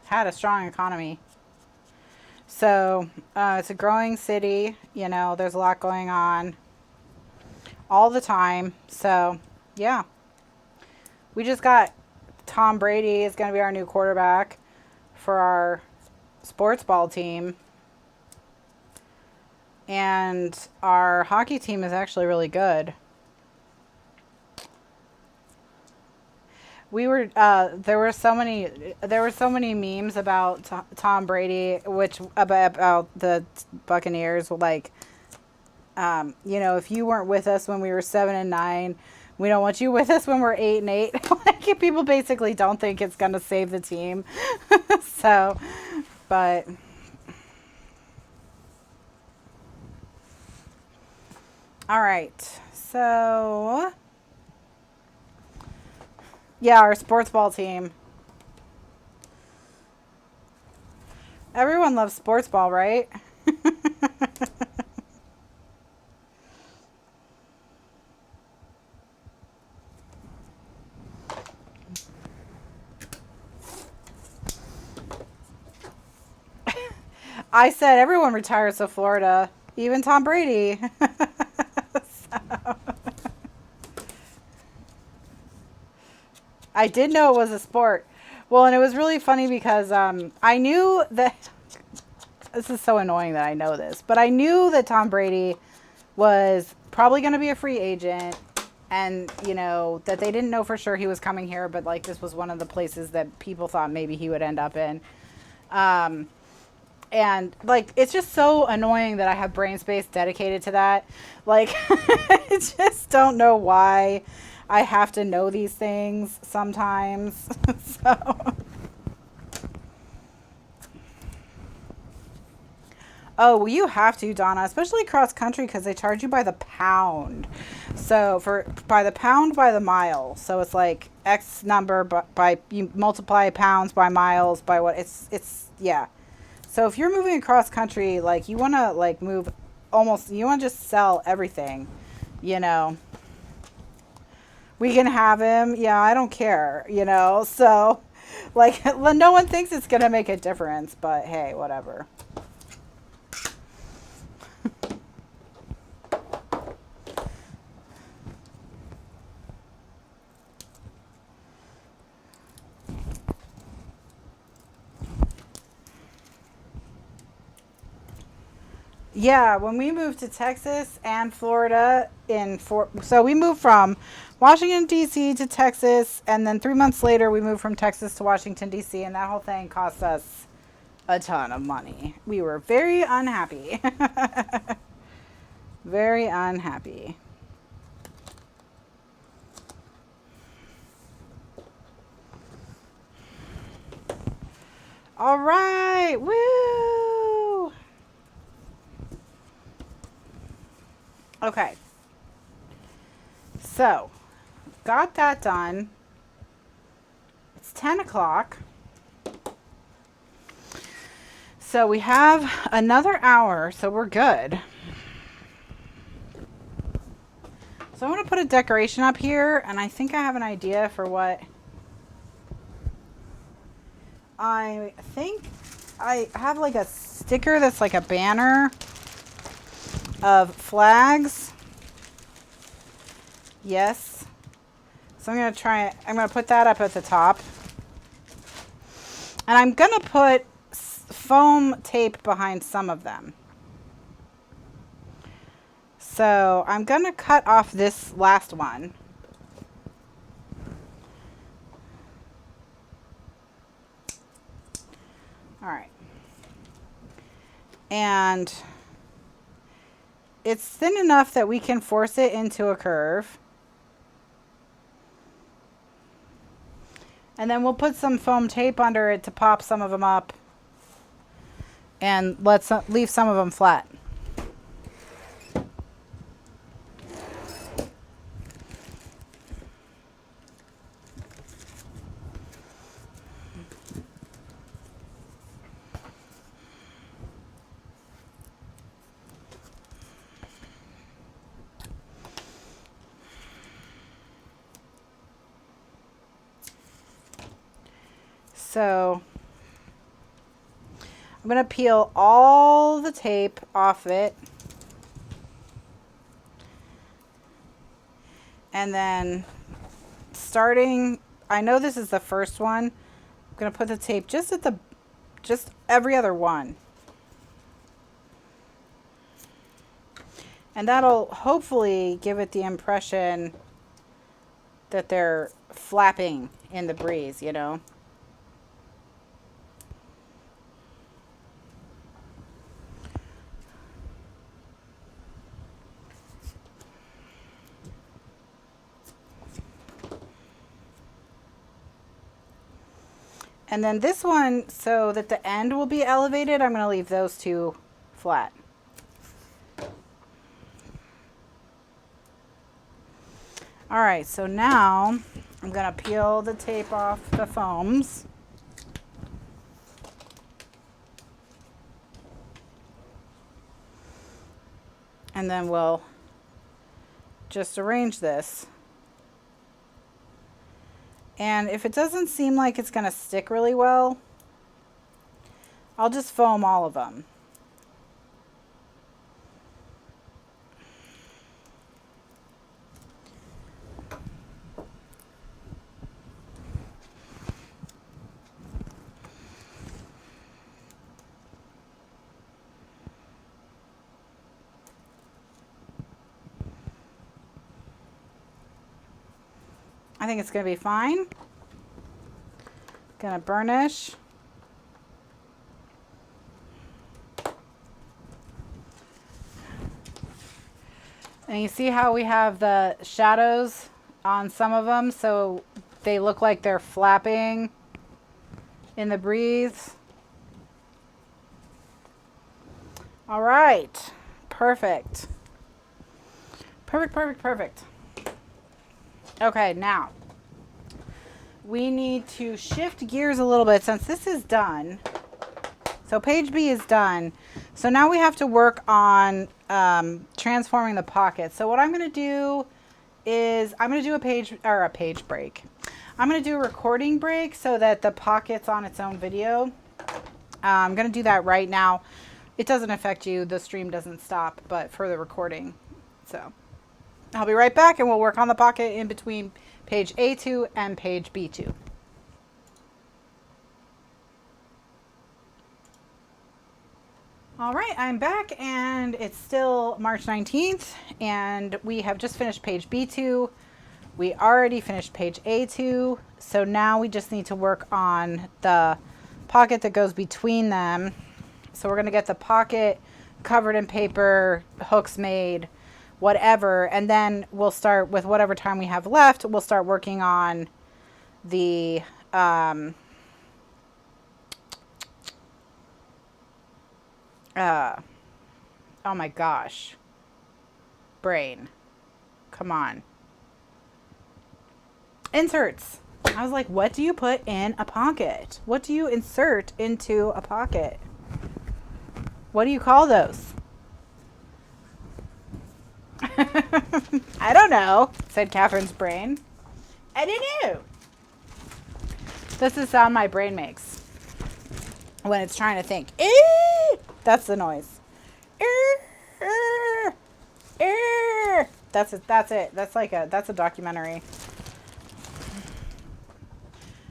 had a strong economy. So it's a growing city. There's a lot going on all the time. So, yeah. We just got Tom Brady is going to be our new quarterback for our sports ball team. And our hockey team is actually really good. There were so many memes about Tom Brady, which about the Buccaneers, like, if you weren't with us when we were 7-9, we don't want you with us when we're 8-8. Like, people basically don't think it's gonna save the team. So, but all right, so. Yeah, our sports ball team. Everyone loves sports ball, right? I said everyone retires to Florida, even Tom Brady. So. I did know it was a sport. Well, and it was really funny because I knew that this is so annoying that I know this, but I knew that Tom Brady was probably going to be a free agent, and that they didn't know for sure he was coming here, but like this was one of the places that people thought maybe he would end up in. And like, it's just so annoying that I have brain space dedicated to that. Like, I just don't know why I have to know these things sometimes. So, oh, well, you have to, Donna, especially cross country because they charge you by the pound. So for by the pound by the mile. So it's like X number by you multiply pounds by miles by what it's yeah. So if you're moving across country, like you want to like move almost, you want to just sell everything, you know. We can have him. Yeah, I don't care, you know. So like no one thinks it's going to make a difference, but hey, whatever. Yeah, when we moved to Texas and Florida so we moved from Washington D.C. to Texas, and then 3 months later we moved from Texas to Washington D.C. and that whole thing cost us a ton of money. We were very unhappy. Very unhappy. All right, woo! Okay. So, got that done. It's 10 o'clock. So we have another hour, so we're good. So I'm going to put a decoration up here, and I think I have an idea for what I think. I have like a sticker that's like a banner of flags. Yes. So I'm going to put that up at the top. And I'm going to put foam tape behind some of them. So I'm going to cut off this last one. All right. And it's thin enough that we can force it into a curve. And then we'll put some foam tape under it to pop some of them up. And leave some of them flat. So I'm going to peel all the tape off it. And then I know this is the first one. I'm going to put the tape just every other one. And that'll hopefully give it the impression that they're flapping in the breeze, you know. And then this one, so that the end will be elevated, I'm going to leave those two flat. All right, so now I'm going to peel the tape off the foams. And then we'll just arrange this. And if it doesn't seem like it's going to stick really well, I'll just foam all of them. I think it's going to be fine. Going to burnish. And you see how we have the shadows on some of them, so they look like they're flapping in the breeze. All right, perfect. Perfect, perfect, perfect. Okay, now we need to shift gears a little bit since this is done. So page B is done. So now we have to work on transforming the pocket. So what I'm going to do is I'm going to do a page break. I'm going to do a recording break so that the pocket's on its own video. I'm going to do that right now. It doesn't affect you. The stream doesn't stop, but for the recording. So I'll be right back and we'll work on the pocket in between page A2 and page B2. All right, I'm back and it's still March 19th and we have just finished page B2. We already finished page A2. So now we just need to work on the pocket that goes between them. So we're gonna get the pocket covered in paper, hooks made, whatever. And then we'll start with whatever time we have left. We'll start working on the, oh my gosh, brain, come on, inserts. I was like, what do you put in a pocket? What do you insert into a pocket? What do you call those? I don't know, said Kathryn's brain. I don't know. This is the sound my brain makes when it's trying to think. That's the noise. That's it. That's it. That's a documentary.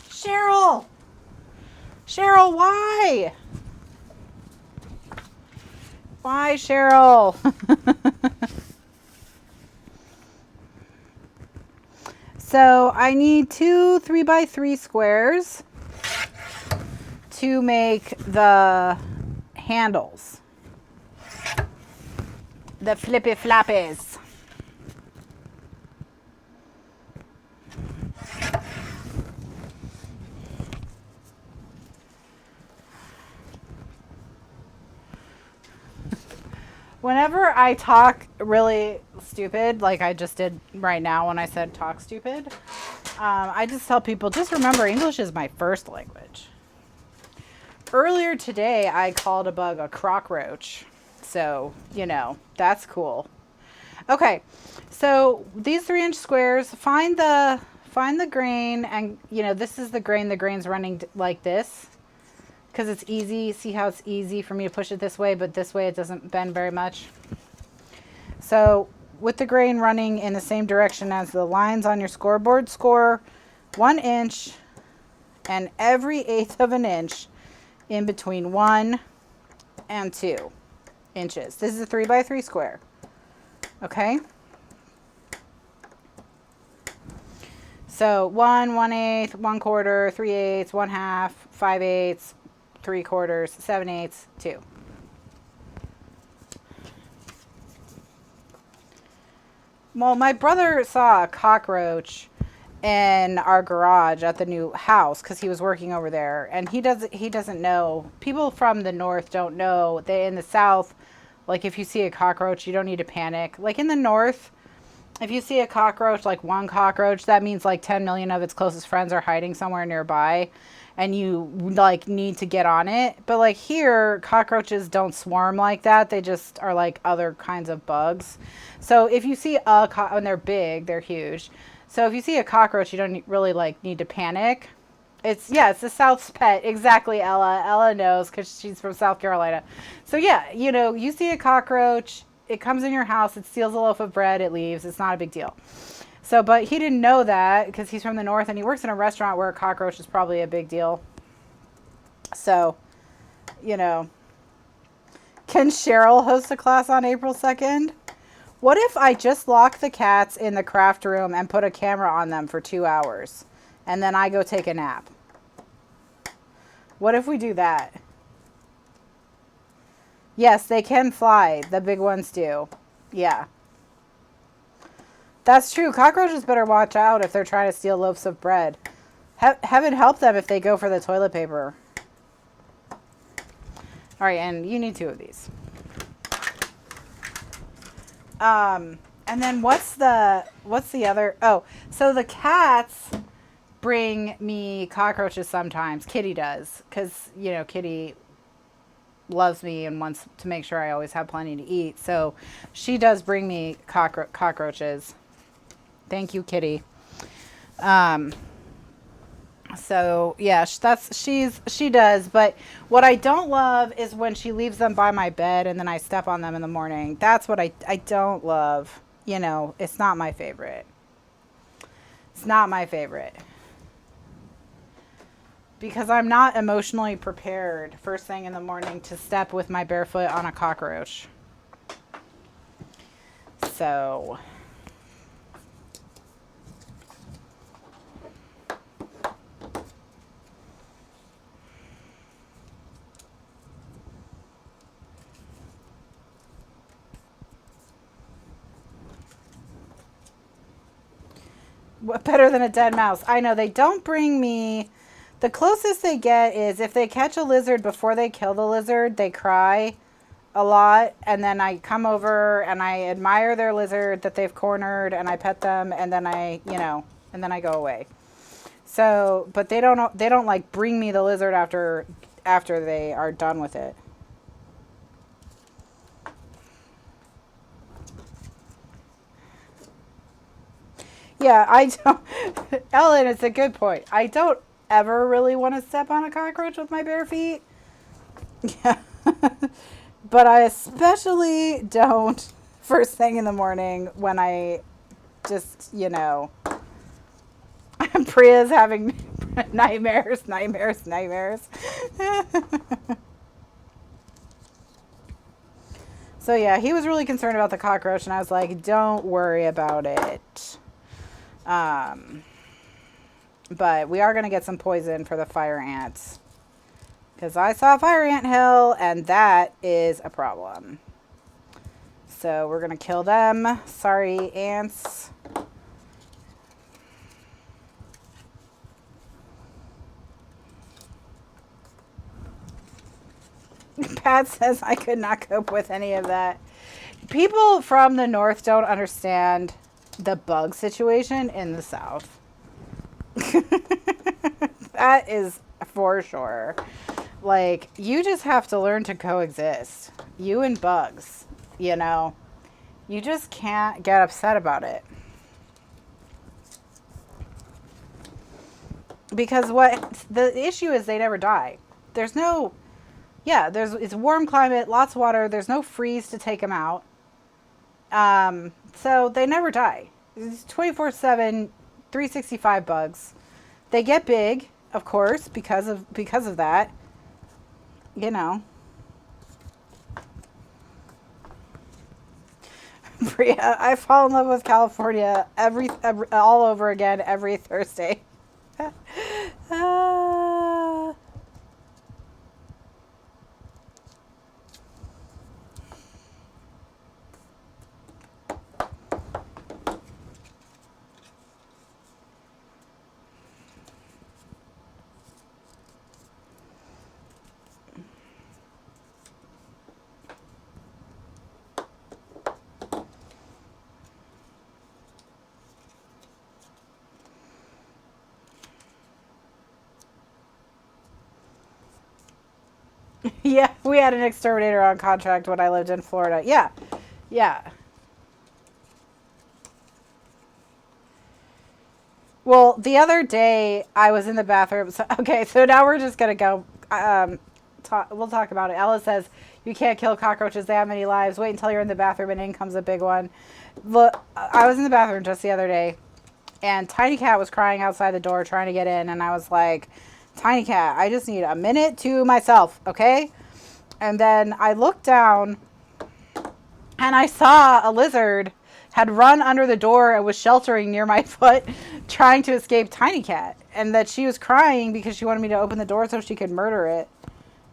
Cheryl, why? Why, Cheryl? So I need 2 3x3 squares to make the handles, the flippy flappies. Whenever I talk really stupid, like I just did right now when I said talk stupid, I just tell people, just remember English is my first language. Earlier today, I called a bug a cockroach. So, you know, that's cool. Okay, so these 3-inch squares, find the grain, and you know, this is the grain's running like this. Because it's easy. See how it's easy for me to push it this way, but this way it doesn't bend very much. So with the grain running in the same direction as the lines on your scoreboard, score 1 inch and every 1/8 of an inch in between 1 and 2 inches. This is a 3x3 square. Okay. So 1 1/8, 1/4, 3/8, 1/2, 5/8, 3/4, 7/8, 2. Well, my brother saw a cockroach in our garage at the new house because he was working over there, and he doesn't know. People from the north don't know. They in the south, like if you see a cockroach, you don't need to panic. Like in the north, if you see a cockroach, like one cockroach, that means like 10 million of its closest friends are hiding somewhere nearby. And you like need to get on it. But like here, cockroaches don't swarm like that. They just are like other kinds of bugs. So if you see and they're big, they're huge. So if you see a cockroach, you don't really like need to panic. It's the South's pet. Exactly, Ella. Ella knows because she's from South Carolina. So yeah, you know, you see a cockroach, it comes in your house, it steals a loaf of bread, it leaves. It's not a big deal. So, but he didn't know that because he's from the north and he works in a restaurant where a cockroach is probably a big deal. So, you know, can Cheryl host a class on April 2nd? What if I just lock the cats in the craft room and put a camera on them for 2 hours and then I go take a nap? What if we do that? Yes, they can fly. The big ones do. Yeah. That's true. Cockroaches better watch out if they're trying to steal loaves of bread. Heaven help them if they go for the toilet paper. All right, and you need 2 of these. And then what's the other? Oh, so the cats bring me cockroaches sometimes. Kitty does, because, you know, Kitty loves me and wants to make sure I always have plenty to eat. So she does bring me cockroaches. Thank you, Kitty. So yeah, she does. But what I don't love is when she leaves them by my bed and then I step on them in the morning. That's what I don't love. You know, it's not my favorite. It's not my favorite. Because I'm not emotionally prepared first thing in the morning to step with my bare foot on a cockroach. So what better than a dead mouse? I know they don't bring me. The closest they get is if they catch a lizard before they kill the lizard, they cry a lot. And then I come over and I admire their lizard that they've cornered and I pet them and then and then I go away. So, but they don't like bring me the lizard after they are done with it. Yeah, I don't. Ellen, it's a good point. I don't ever really want to step on a cockroach with my bare feet. Yeah. But I especially don't first thing in the morning when I just, Priya's having nightmares. So yeah, he was really concerned about the cockroach and I was like, don't worry about it. But we are going to get some poison for the fire ants. Because I saw a fire ant hill, and that is a problem. So we're going to kill them. Sorry, ants. Pat says I could not cope with any of that. People from the north don't understand the bug situation in the south. That is for sure. Like, you just have to learn to coexist. You and bugs, You just can't get upset about it. Because what the issue is, they never die. There's no, it's a warm climate, lots of water. There's no freeze to take them out. So they never die. It's 24/7, 365 bugs. They get big, of course, because of that. Bria, I fall in love with California every all over again every Thursday. Yeah, we had an exterminator on contract when I lived in Florida. Yeah. Well, the other day I was in the bathroom. So now we're just going to go. We'll talk about it. Ella says, you can't kill cockroaches. They have many lives. Wait until you're in the bathroom and in comes a big one. Look, I was in the bathroom just the other day and Tiny Cat was crying outside the door trying to get in. And I was like, Tiny Cat, I just need a minute to myself, okay? And then I looked down and I saw a lizard had run under the door and was sheltering near my foot trying to escape Tiny Cat. And that she was crying because she wanted me to open the door so she could murder it.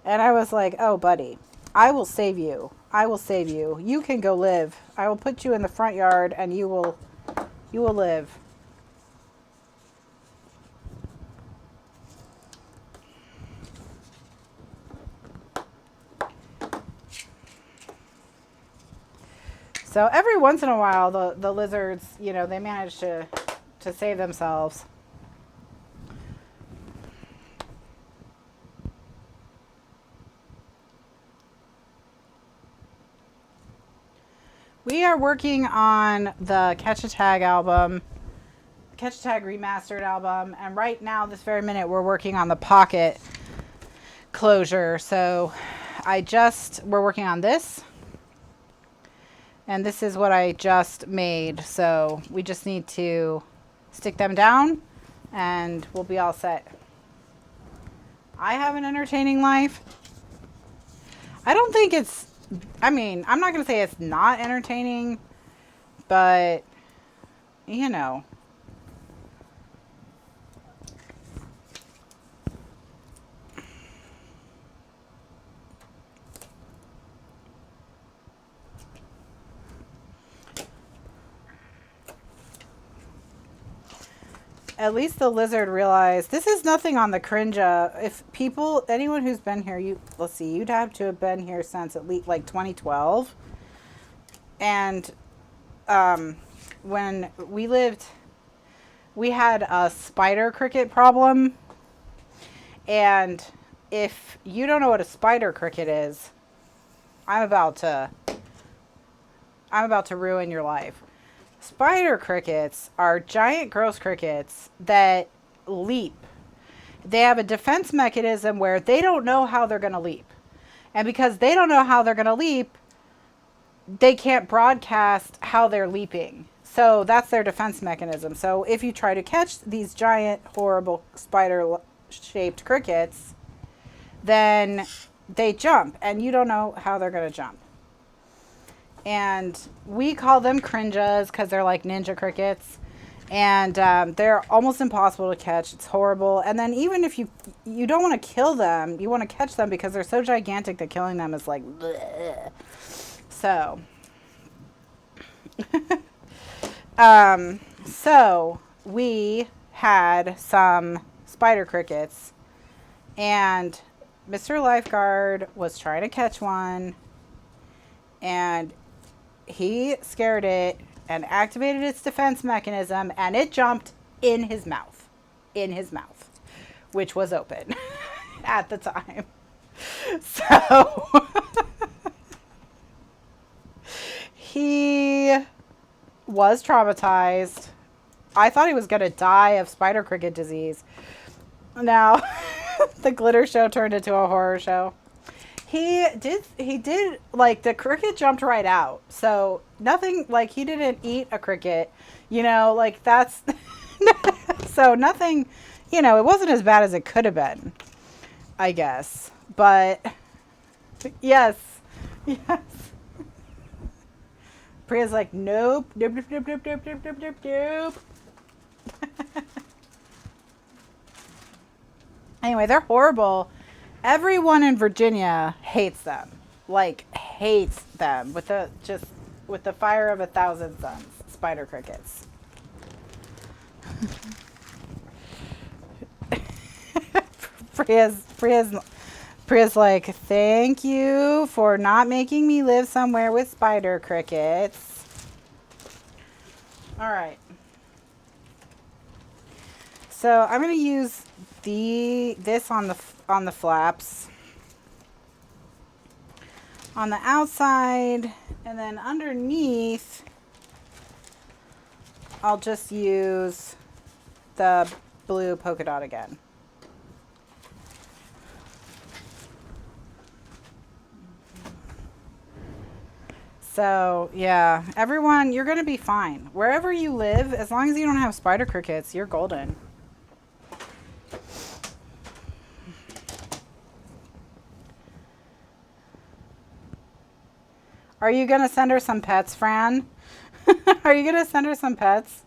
And I was like, oh, buddy, I will save you. I will save you. You can go live. I will put you in the front yard and you will You will live. So every once in a while, the lizards, you know, they manage to save themselves. We are working on the Catch a Tag album, Catch a Tag remastered album, and right now, this very minute, we're working on the pocket closure. So we're working on this. And this is what I just made. So we just need to stick them down and we'll be all set. I have an entertaining life. I don't think it's, I mean, I'm not going to say it's not entertaining, but, you know. At least the lizard realized this is nothing on the cringe. If people, anyone who's been here, let's see, you'd have to have been here since at least like 2012. And when we lived, we had a spider cricket problem. And if you don't know what a spider cricket is, I'm about to ruin your life. Spider crickets are giant gross crickets that leap. They have a defense mechanism where they don't know how they're going to leap. And because they don't know how they're going to leap, they can't broadcast how they're leaping. So that's their defense mechanism. So if you try to catch these giant, horrible spider-shaped crickets, then they jump and you don't know how they're going to jump. And we call them crinjas because they're like ninja crickets. And they're almost impossible to catch. It's horrible. And then even if you don't want to kill them, you want to catch them because they're so gigantic that killing them is like, bleh. So, so we had some spider crickets and Mr. Lifeguard was trying to catch one and he scared it and activated its defense mechanism and it jumped in his mouth, which was open at the time. So he was traumatized. I thought he was going to die of spider cricket disease. Now, the glitter show turned into a horror show. He did, like, the cricket jumped right out. So, nothing, like, he didn't eat a cricket, you know, like, that's, so nothing, you know, it wasn't as bad as it could have been, I guess. But, yes. Priya's like, nope. Anyway, they're horrible. Everyone in Virginia hates them. Like, hates them with the fire of 1,000 suns. Spider crickets. Priya's like, thank you for not making me live somewhere with spider crickets. All right. So I'm going to use this on the flaps on the outside, and then underneath I'll just use the blue polka dot again. So yeah, everyone, you're gonna be fine wherever you live. As long as you don't have spider crickets, you're golden. Are you going to send her some pets, Fran? Are you going to send her some pets?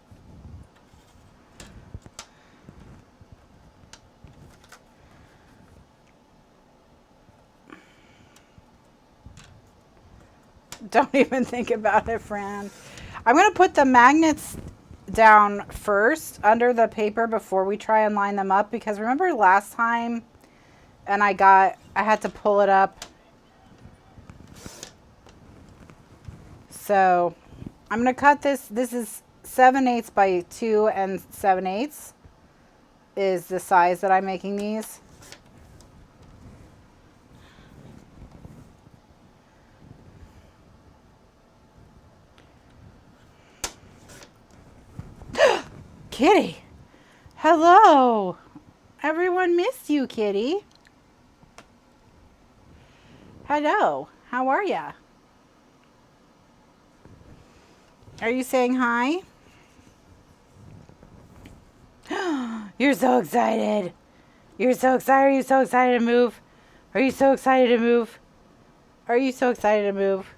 Don't even think about it, Fran. I'm going to put the magnets down first under the paper before we try and line them up, because remember last time and I had to pull it up. So I'm going to cut this. This is 7/8 by 2 and 7/8 is the size that I'm making these. Kitty, hello. Everyone missed you, Kitty. Hello, how are ya? Are you saying hi? You're so excited. You're so excited. Are you so excited to move? Are you so excited to move? Are you so excited to move?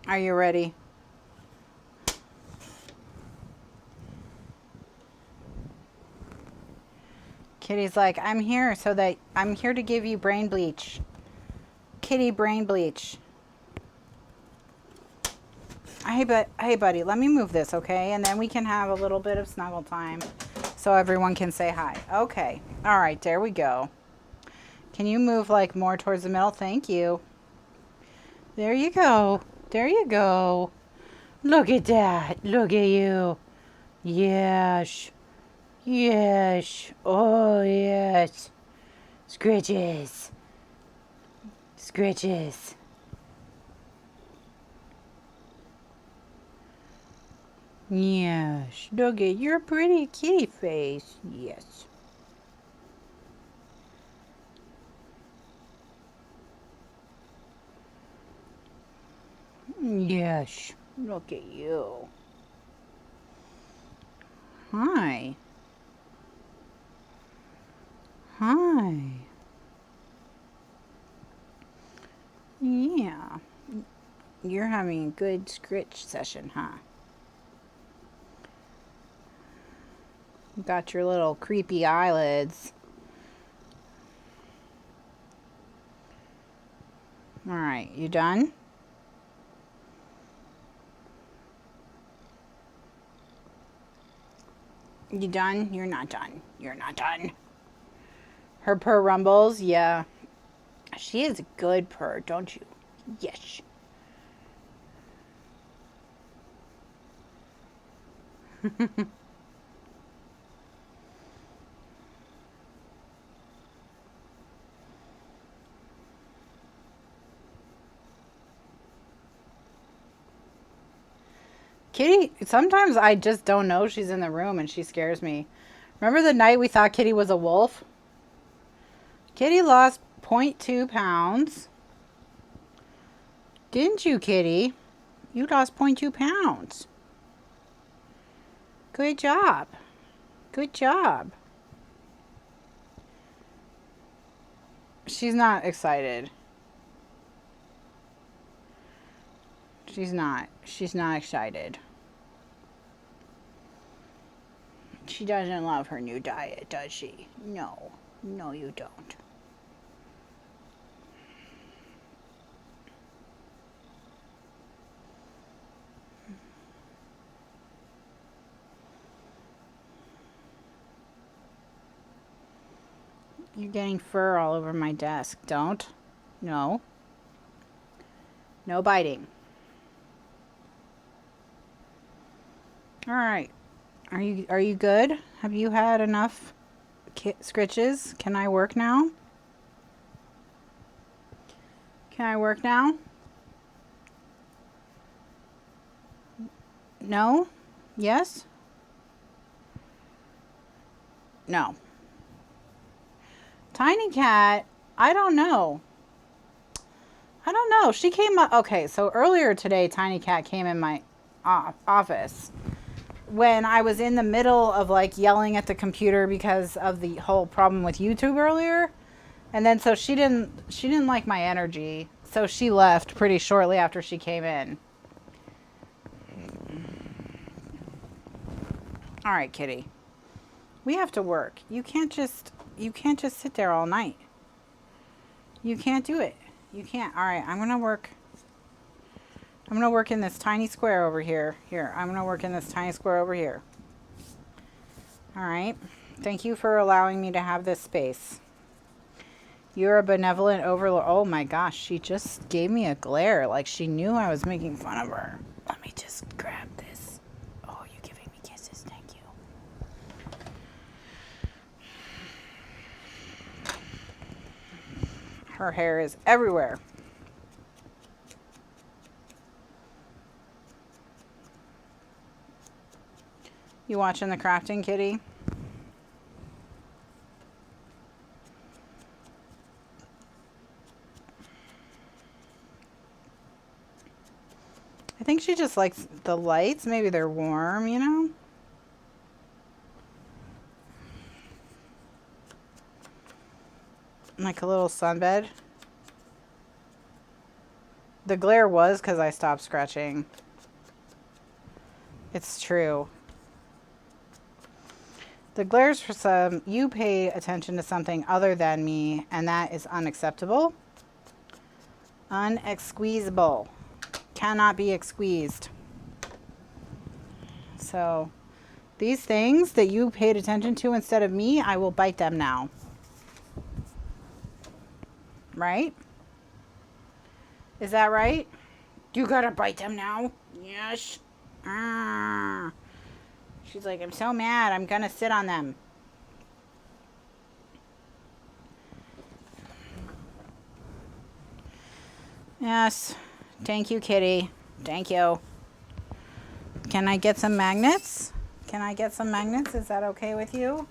Are you ready? Kitty's like, I'm here to give you brain bleach. Kitty brain bleach. Hey, buddy, let me move this, okay? And then we can have a little bit of snuggle time so everyone can say hi. Okay. All right, there we go. Can you move like more towards the middle? Thank you. There you go. There you go. Look at that. Look at you. Yes. Yes. Oh, yes. Scritches. Scritches. Yes. Look at your pretty kitty face. Yes. Yes. Look at you. Hi. Hi. Yeah. You're having a good scritch session, huh? Got your little creepy eyelids. All right, you done? You done? You're not done. You're not done. Her purr rumbles, yeah. She is a good purr, don't you? Yes. Kitty, sometimes I just don't know she's in the room and she scares me. Remember the night we thought Kitty was a wolf? Kitty lost 0.2 pounds. Didn't you, Kitty? You lost 0.2 pounds. Good job. Good job. She's not excited. She's not. She's not excited. She doesn't love her new diet, does she? No. No, you don't. You're getting fur all over my desk. Don't. No. No biting. All right. Are you good? Have you had enough scritches? Can I work now? Can I work now? No? Yes? No. Tiny Cat, I don't know. I don't know. She came up. Okay, so earlier today, Tiny Cat came in my office when I was in the middle of like yelling at the computer because of the whole problem with YouTube earlier. And then so she didn't like my energy. So she left pretty shortly after she came in. All right, Kitty. We have to work. You can't just sit there all night. You can't do it. You can't. All right, I'm going to work in this tiny square over here. Here, I'm going to work in this tiny square over here. All right. Thank you for allowing me to have this space. You're a benevolent overlord. Oh my gosh, she just gave me a glare like she knew I was making fun of her. Let me just grab this. Oh, you're giving me kisses. Thank you. Her hair is everywhere. You watching the crafting, kitty? I think she just likes the lights. Maybe they're warm, you know? Like a little sunbed. The glare was because I stopped scratching. It's true. The glares for some, you pay attention to something other than me, and that is unacceptable. Unexqueezable. Cannot be exqueezed. So, these things that you paid attention to instead of me, I will bite them now. Right? Is that right? You gotta bite them now? Yes. She's like, I'm so mad. I'm gonna sit on them. Yes. Thank you, kitty. Thank you. Can I get some magnets? Can I get some magnets? Is that okay with you?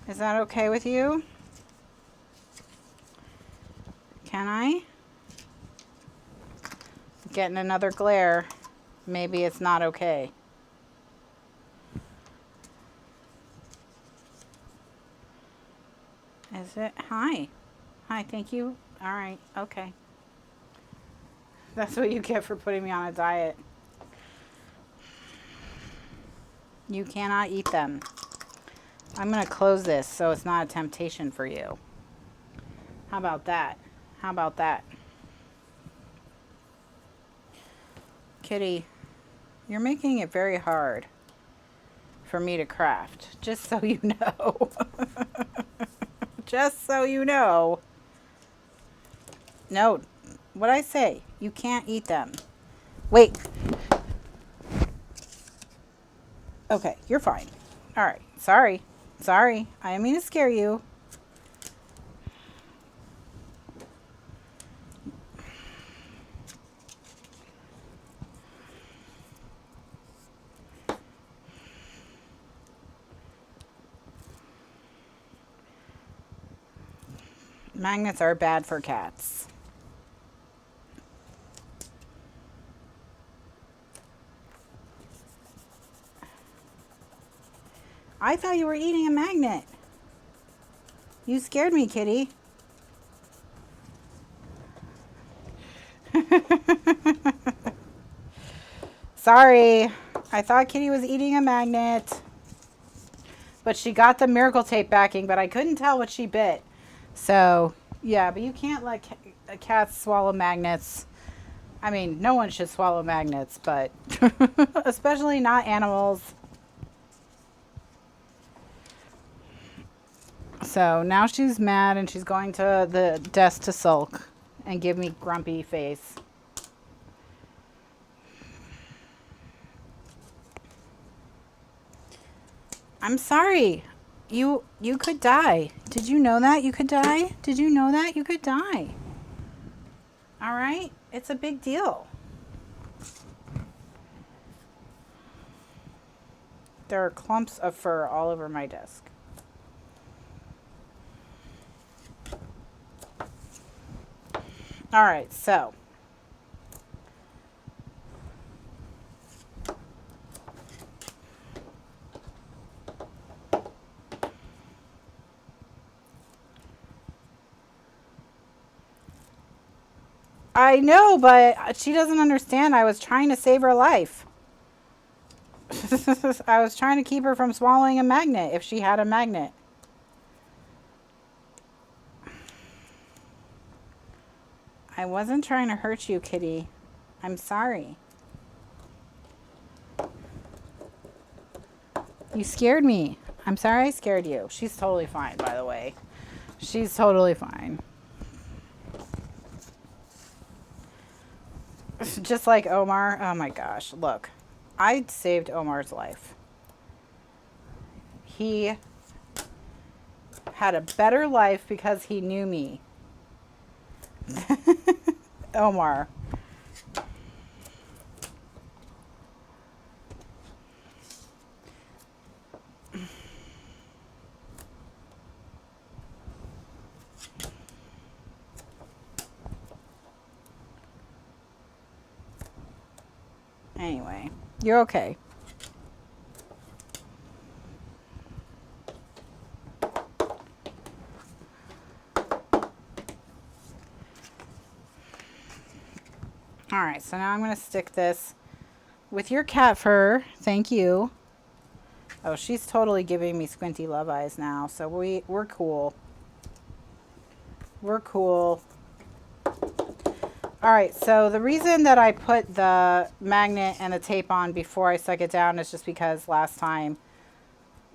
Is that okay with you? Can I? Getting another glare. Maybe it's not okay. Is it? Hi. Hi, thank you. All right, okay. That's what you get for putting me on a diet. You cannot eat them. I'm going to close this so it's not a temptation for you. How about that? How about that? Kitty, you're making it very hard for me to craft, just so you know. Just so you know. No, what'd I say? You can't eat them. Wait. Okay, you're fine. All right, sorry. Sorry, I didn't mean to scare you. Magnets are bad for cats. I thought you were eating a magnet. You scared me, kitty. Sorry. I thought kitty was eating a magnet. But she got the miracle tape backing, but I couldn't tell what she bit. So, yeah, but you can't let cats swallow magnets. I mean, no one should swallow magnets, but especially not animals. So now she's mad and she's going to the desk to sulk and give me grumpy face. I'm sorry. You could die. Did you know that you could die? Did you know that you could die? All right? It's a big deal. There are clumps of fur all over my desk. All right, so I know, but she doesn't understand. I was trying to save her life. I was trying to keep her from swallowing a magnet if she had a magnet. I wasn't trying to hurt you, kitty. I'm sorry. You scared me. I'm sorry I scared you. She's totally fine, by the way. She's totally fine. Just like Omar. Oh my gosh. Look, I saved Omar's life. He had a better life because he knew me. Omar. Anyway, you're okay. All right, so now I'm going to stick this with your cat fur. Thank you. Oh, she's totally giving me squinty love eyes now, so we're cool. We're cool. All right, so the reason that I put the magnet and the tape on before I stuck it down is just because last time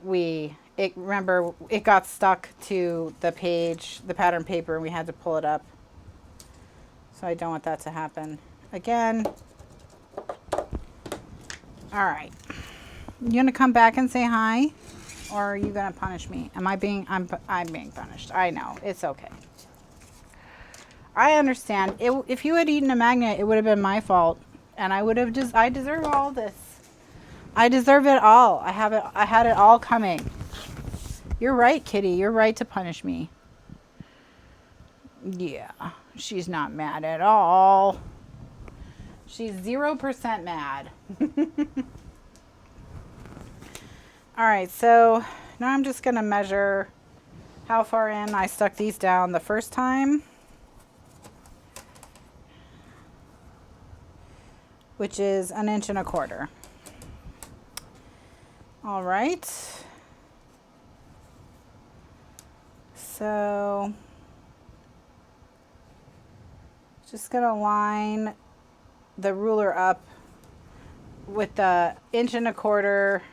remember it got stuck to the page, the pattern paper, and we had to pull it up. So I don't want that to happen again. All right. You gonna come back and say hi? Or are you gonna punish me? I'm being punished. I know, it's okay. I understand. If you had eaten a magnet, it would have been my fault. And I deserve all this. I deserve it all. I had it all coming. You're right, kitty. You're right to punish me. Yeah, she's not mad at all. She's 0% mad. All right, so now I'm just gonna measure how far in I stuck these down the first time, which is 1.25 inches. All right. So just gonna line the ruler up with the 1.25 inches.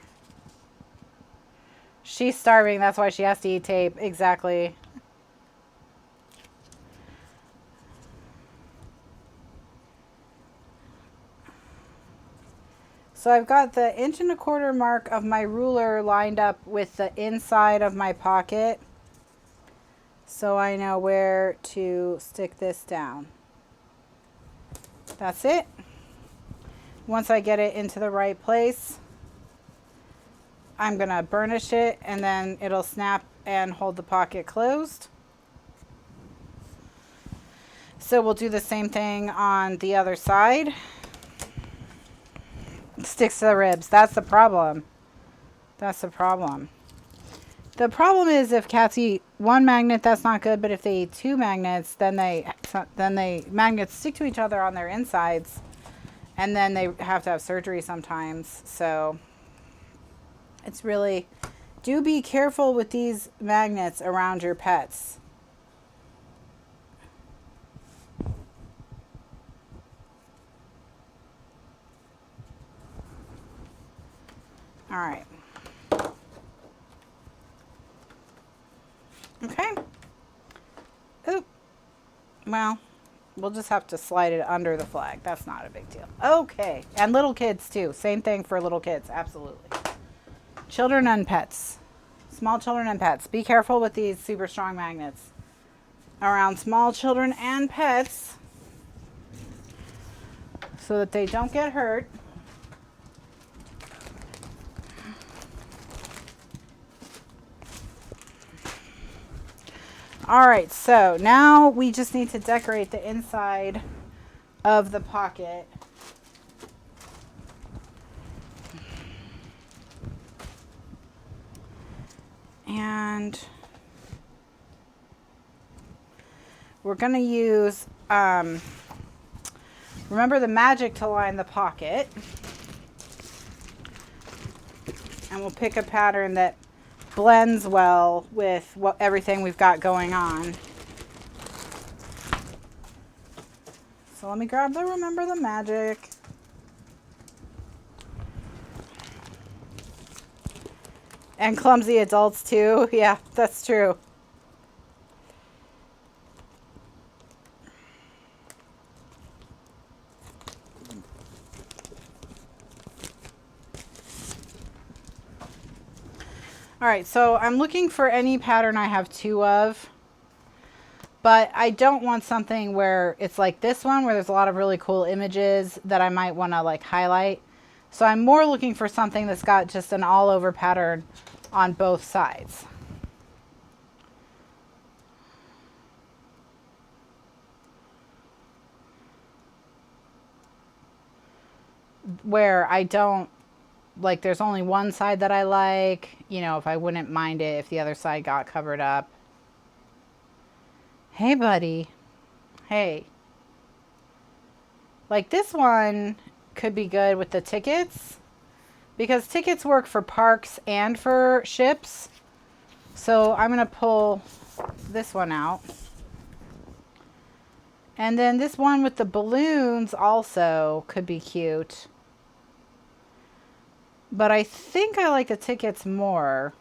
She's starving, that's why she has to eat tape. Exactly. So I've got the 1.25 inch mark of my ruler lined up with the inside of my pocket, so I know where to stick this down. That's it. Once I get it into the right place, I'm gonna burnish it and then it'll snap and hold the pocket closed. So we'll do the same thing on the other side. It sticks to the ribs. That's the problem. That's the problem. The problem is if cats eat one magnet, that's not good, but if they eat 2 magnets, then magnets stick to each other on their insides, and then they have to have surgery sometimes. So it's really, do be careful with these magnets around your pets. All right. Okay. Oop. Well, we'll just have to slide it under the flag. That's not a big deal. Okay. And little kids too. Same thing for little kids. Absolutely. Children and pets. Small children and pets. Be careful with these super strong magnets around small children and pets so that they don't get hurt. All right, so now we just need to decorate the inside of the pocket. And we're going to use, remember the magic to line the pocket. And we'll pick a pattern that blends well with everything we've got going on. So let me grab the Remember the Magic. And clumsy adults too. Yeah, that's true. All right, so I'm looking for any pattern I have 2 of, but I don't want something where it's like this one where there's a lot of really cool images that I might want to like highlight. So I'm more looking for something that's got just an all over pattern on both sides. Where I don't, like there's only one side that I like, you know, if I wouldn't mind it if the other side got covered up. Hey buddy. Hey. Like this one could be good with the tickets because tickets work for parks and for ships. So I'm going to pull this one out. And then this one with the balloons also could be cute. But I think I like the tickets more.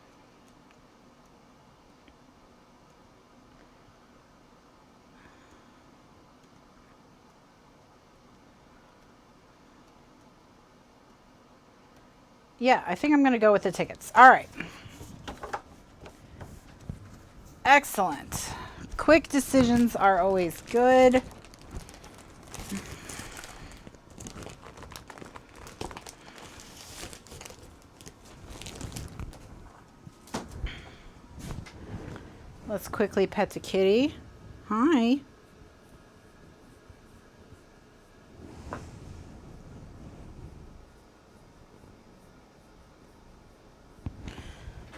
Yeah, I think I'm going to go with the tickets. All right. Excellent. Quick decisions are always good. Let's quickly pet the kitty. Hi.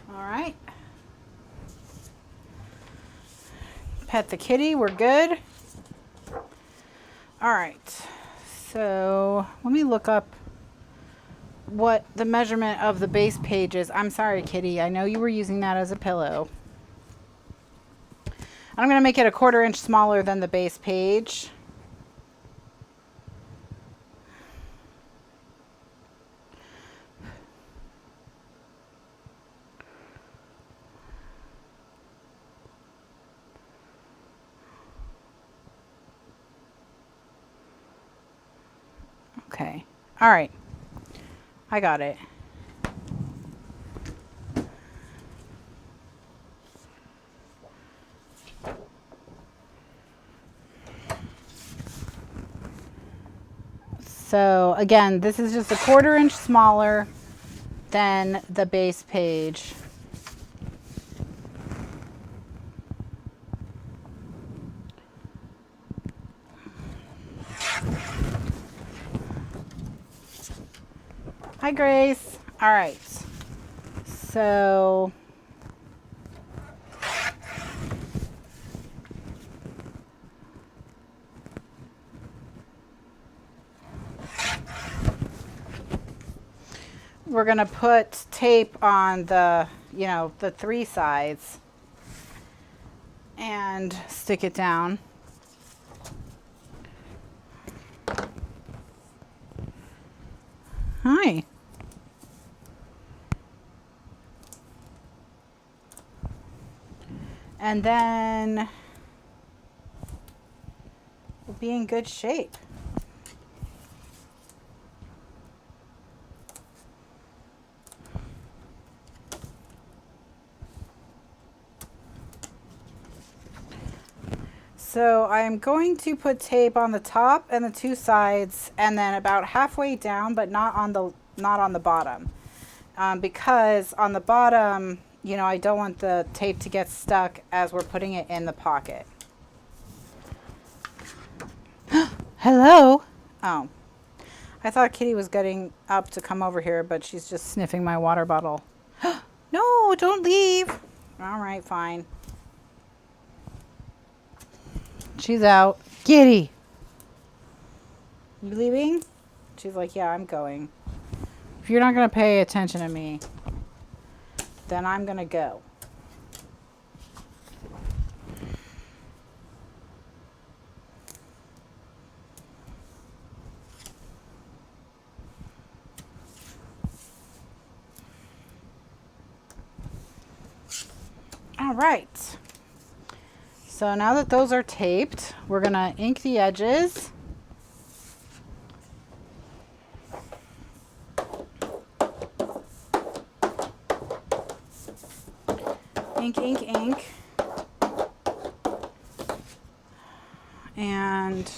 All right. Pet the kitty. We're good. All right. So let me look up what the measurement of the base page is. I'm sorry, kitty. I know you were using that as a pillow. I'm going to make it a 1/4 inch smaller than the base page. Okay. All right. I got it. So again, this is just a 1/4 inch smaller than the base page. Hi, Grace. All right. So we're going to put tape on the, you know, the 3 sides and stick it down. Hi. And then we'll be in good shape. So I'm going to put tape on the top and the 2 sides and then about halfway down, but not on the bottom. Because on the bottom, you know, I don't want the tape to get stuck as we're putting it in the pocket. Hello. Oh, I thought Kitty was getting up to come over here, but she's just sniffing my water bottle. No, don't leave. All right, fine. She's out. Kitty. You leaving? She's like, yeah, I'm going. If you're not going to pay attention to me. then I'm going to go. All right. So now that those are taped, we're going to ink the edges. Ink, ink, ink. And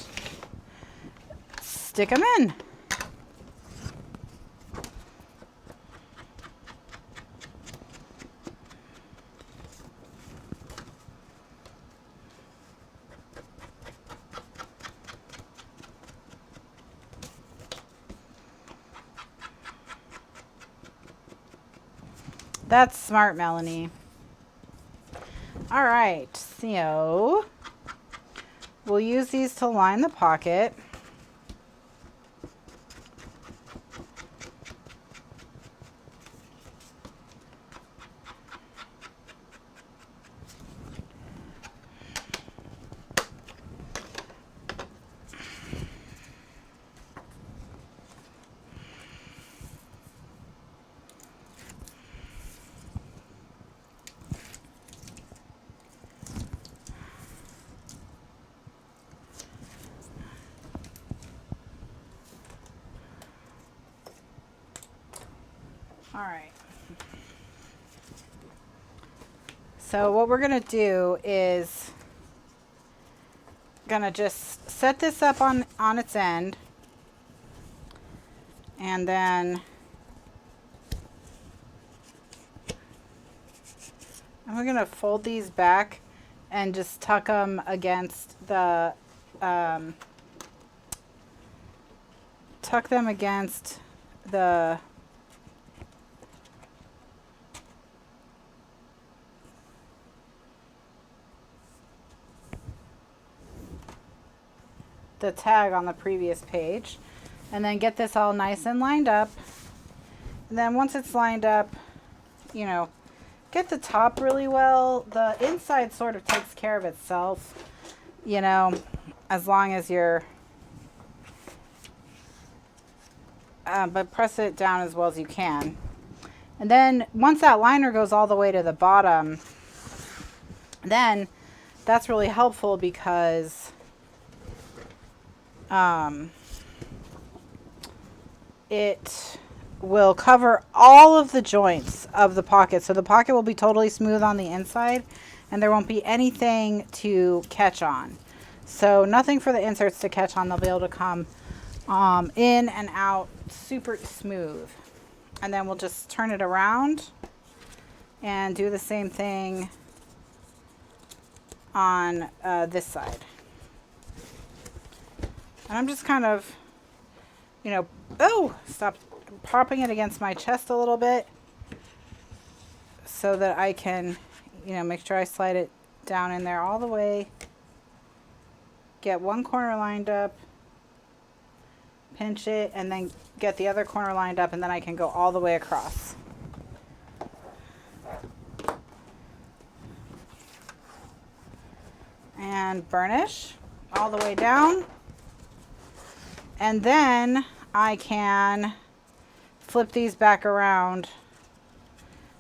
stick them in. That's smart, Melanie. All right, so we'll use these to line the pocket. All right. So what we're going to do is going to just set this up on its end, and then we're going to fold these back and just tuck them against the the tag on the previous page, and then get this all nice and lined up. And then once it's lined up, you know, get the top really well. The inside sort of takes care of itself, you know, as long as you're but press it down as well as you can. And then once that liner goes all the way to the bottom, then that's really helpful because it will cover all of the joints of the pocket. So the pocket will be totally smooth on the inside and there won't be anything to catch on. So nothing for the inserts to catch on. They'll be able to come in and out super smooth. And then we'll just turn it around and do the same thing on this side. And I'm just kind of, you know, stop propping it against my chest a little bit so that I can, you know, make sure I slide it down in there all the way. Get one corner lined up, pinch it, and then get the other corner lined up, and then I can go all the way across. And burnish all the way down. And then I can flip these back around,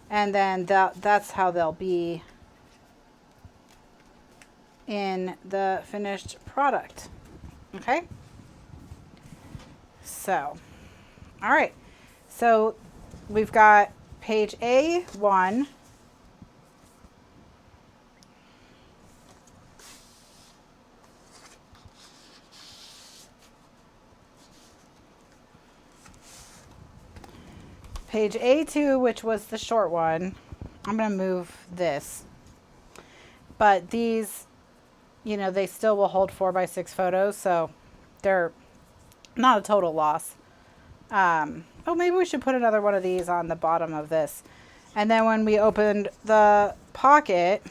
and then that's how they'll be in the finished product. Okay? So, all right. So we've got page A1. Page A2, which was the short one. I'm going to move this. But these, you know, they still will hold 4x6 photos, so they're not a total loss. Oh, maybe we should put another one of these on the bottom of this. And then when we opened the pocket,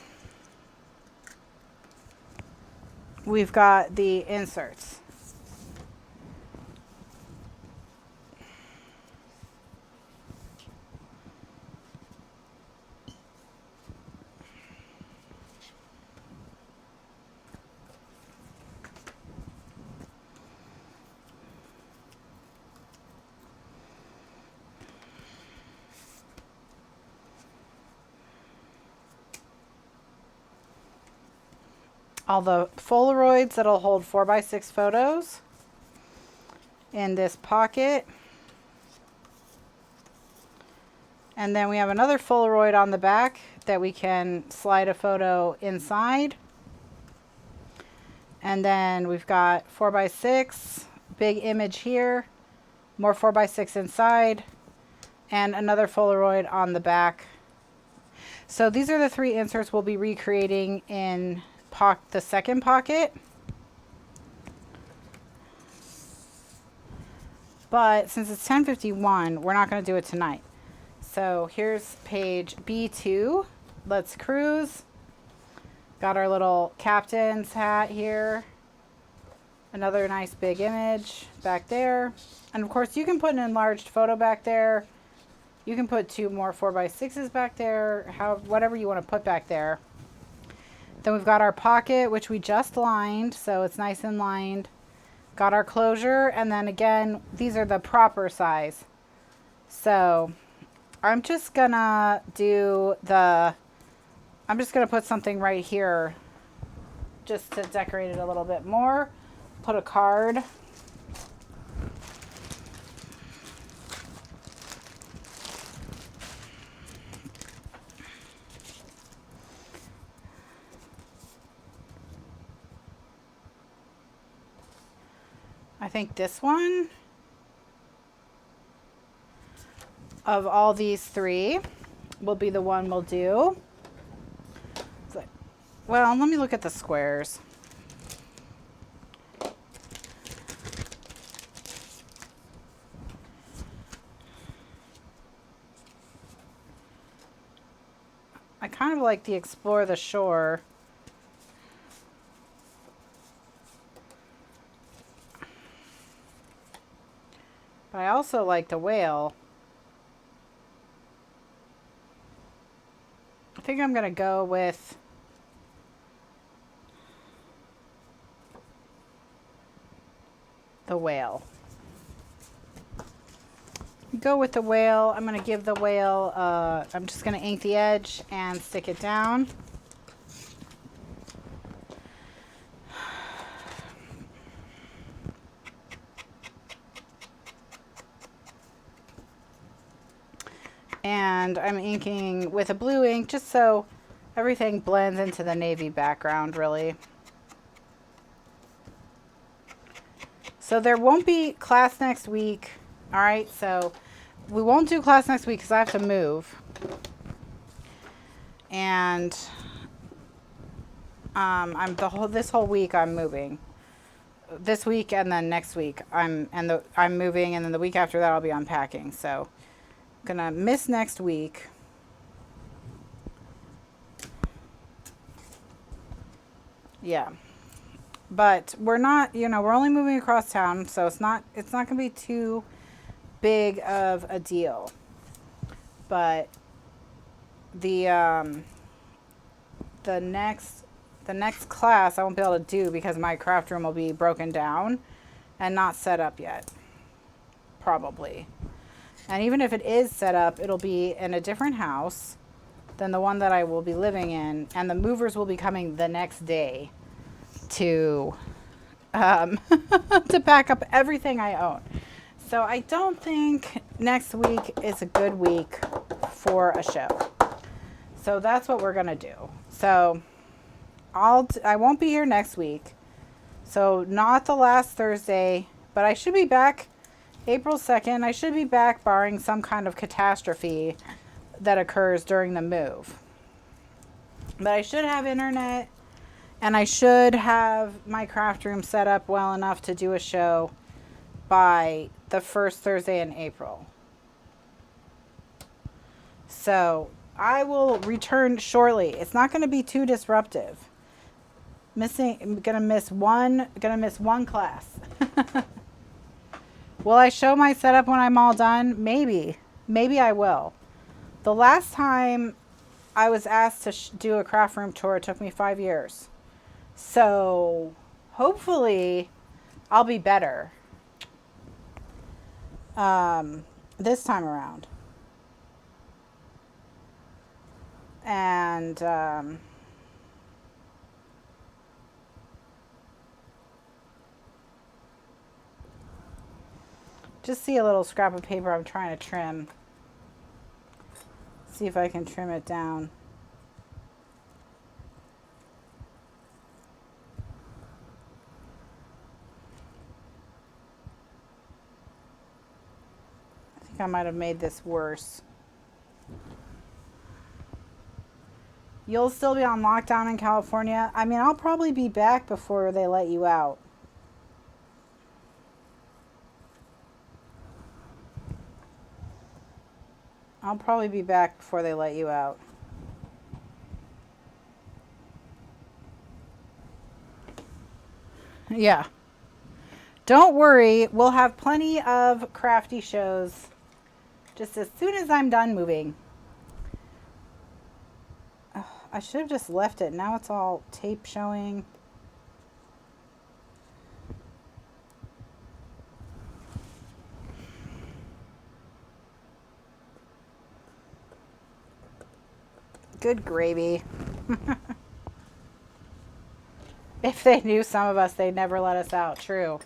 we've got the inserts. all the Polaroids that'll hold 4x6 photos in this pocket. And then we have another Polaroid on the back that we can slide a photo inside. And then we've got 4x6, big image here, more 4x6 inside, and another Polaroid on the back. So these are the 3 inserts we'll be recreating in the second pocket. But since it's 10:51, we're not going to do it tonight. So here's page B2. Let's cruise. Got our little captain's hat here. Another nice big image back there. And of course you can put an enlarged photo back there. You can put 2 more 4x6s back there, whatever you want to put back there. Then we've got our pocket, which we just lined, so it's nice and lined. Got our closure, and then again, these are the proper size. So I'm just gonna put something right here just to decorate it a little bit more. Put a card. I think this one of all these 3 will be the one we'll do. So, well, let me look at the squares. I kind of like the Explore the Shore. But I also like the whale. I think I'm going to go with the whale. Go with the whale. I'm going to give the whale, I'm just going to ink the edge and stick it down. And I'm inking with a blue ink just so everything blends into the navy background, really. So there won't be class next week. All right, so we won't do class next week because I have to move. And this whole week I'm moving. This week and then next week I'm moving, and then the week after that I'll be unpacking. So gonna miss next week. Yeah, but we're not, we're only moving across town, so it's not gonna be too big of a deal. But the next class I won't be able to do because my craft room will be broken down and not set up yet, probably. And even if it is set up, it'll be in a different house than the one that I will be living in. And the movers will be coming the next day to to pack up everything I own. So I don't think next week is a good week for a show. So that's what we're going to do. So I won't be here next week. So not the last Thursday, but I should be back April 2nd, I should be back barring some kind of catastrophe that occurs during the move. But I should have internet, and I should have my craft room set up well enough to do a show by the first Thursday in April. So I will return shortly. It's not going to be too disruptive. I'm gonna miss one class. Will I show my setup when I'm all done? Maybe I will. The last time I was asked to do a craft room tour, it took me 5 years. So hopefully I'll be better this time around. And just see a little scrap of paper I'm trying to trim. See if I can trim it down. I think I might have made this worse. You'll still be on lockdown in California? I mean, I'll probably be back before they let you out. I'll probably be back before they let you out. Yeah. Don't worry, we'll have plenty of crafty shows just as soon as I'm done moving. Oh, I should have just left it. Now it's all tape showing. Good gravy. If they knew some of us, they'd never let us out. True.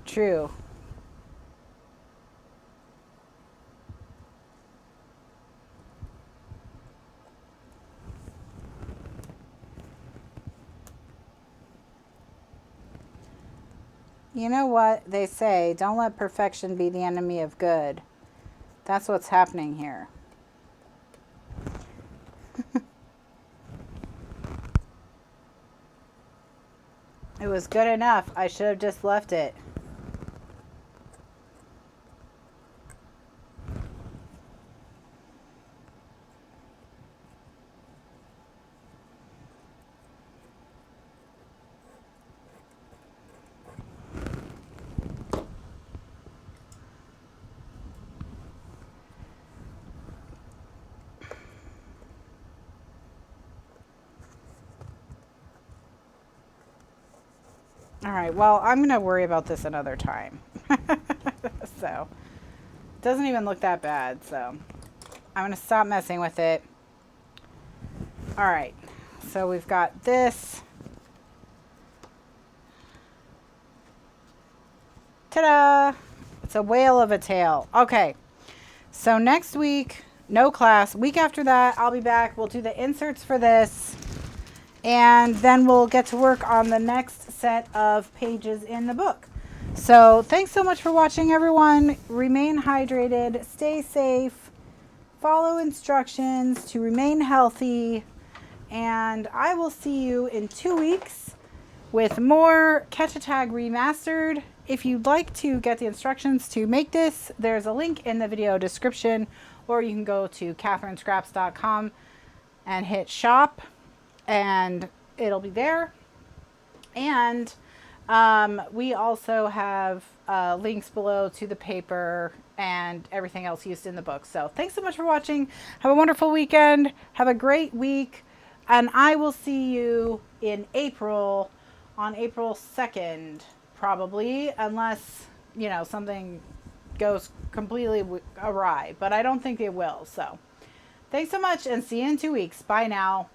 True. You know what they say, don't let perfection be the enemy of good. That's what's happening here. It was good enough. I should have just left it. All right, well, I'm going to worry about this another time. So, it doesn't even look that bad, so I'm going to stop messing with it. All right, so we've got this. Ta-da! It's a whale of a tail. Okay, so next week, no class. Week after that, I'll be back. We'll do the inserts for this. And then we'll get to work on the next set of pages in the book. So thanks so much for watching, everyone. Remain hydrated, stay safe, follow instructions to remain healthy, and I will see you in 2 weeks with more Catch a Tag Remastered. If you'd like to get the instructions to make this, there's a link in the video description, or you can go to kathrynscraps.com and hit shop, and it'll be there. And we also have links below to the paper and everything else used in the book. So thanks so much for watching. Have a wonderful weekend. Have a great week. And I will see you in April, on April 2nd, probably, unless, you know, something goes completely awry. But I don't think it will. So thanks so much, and see you in 2 weeks. Bye now.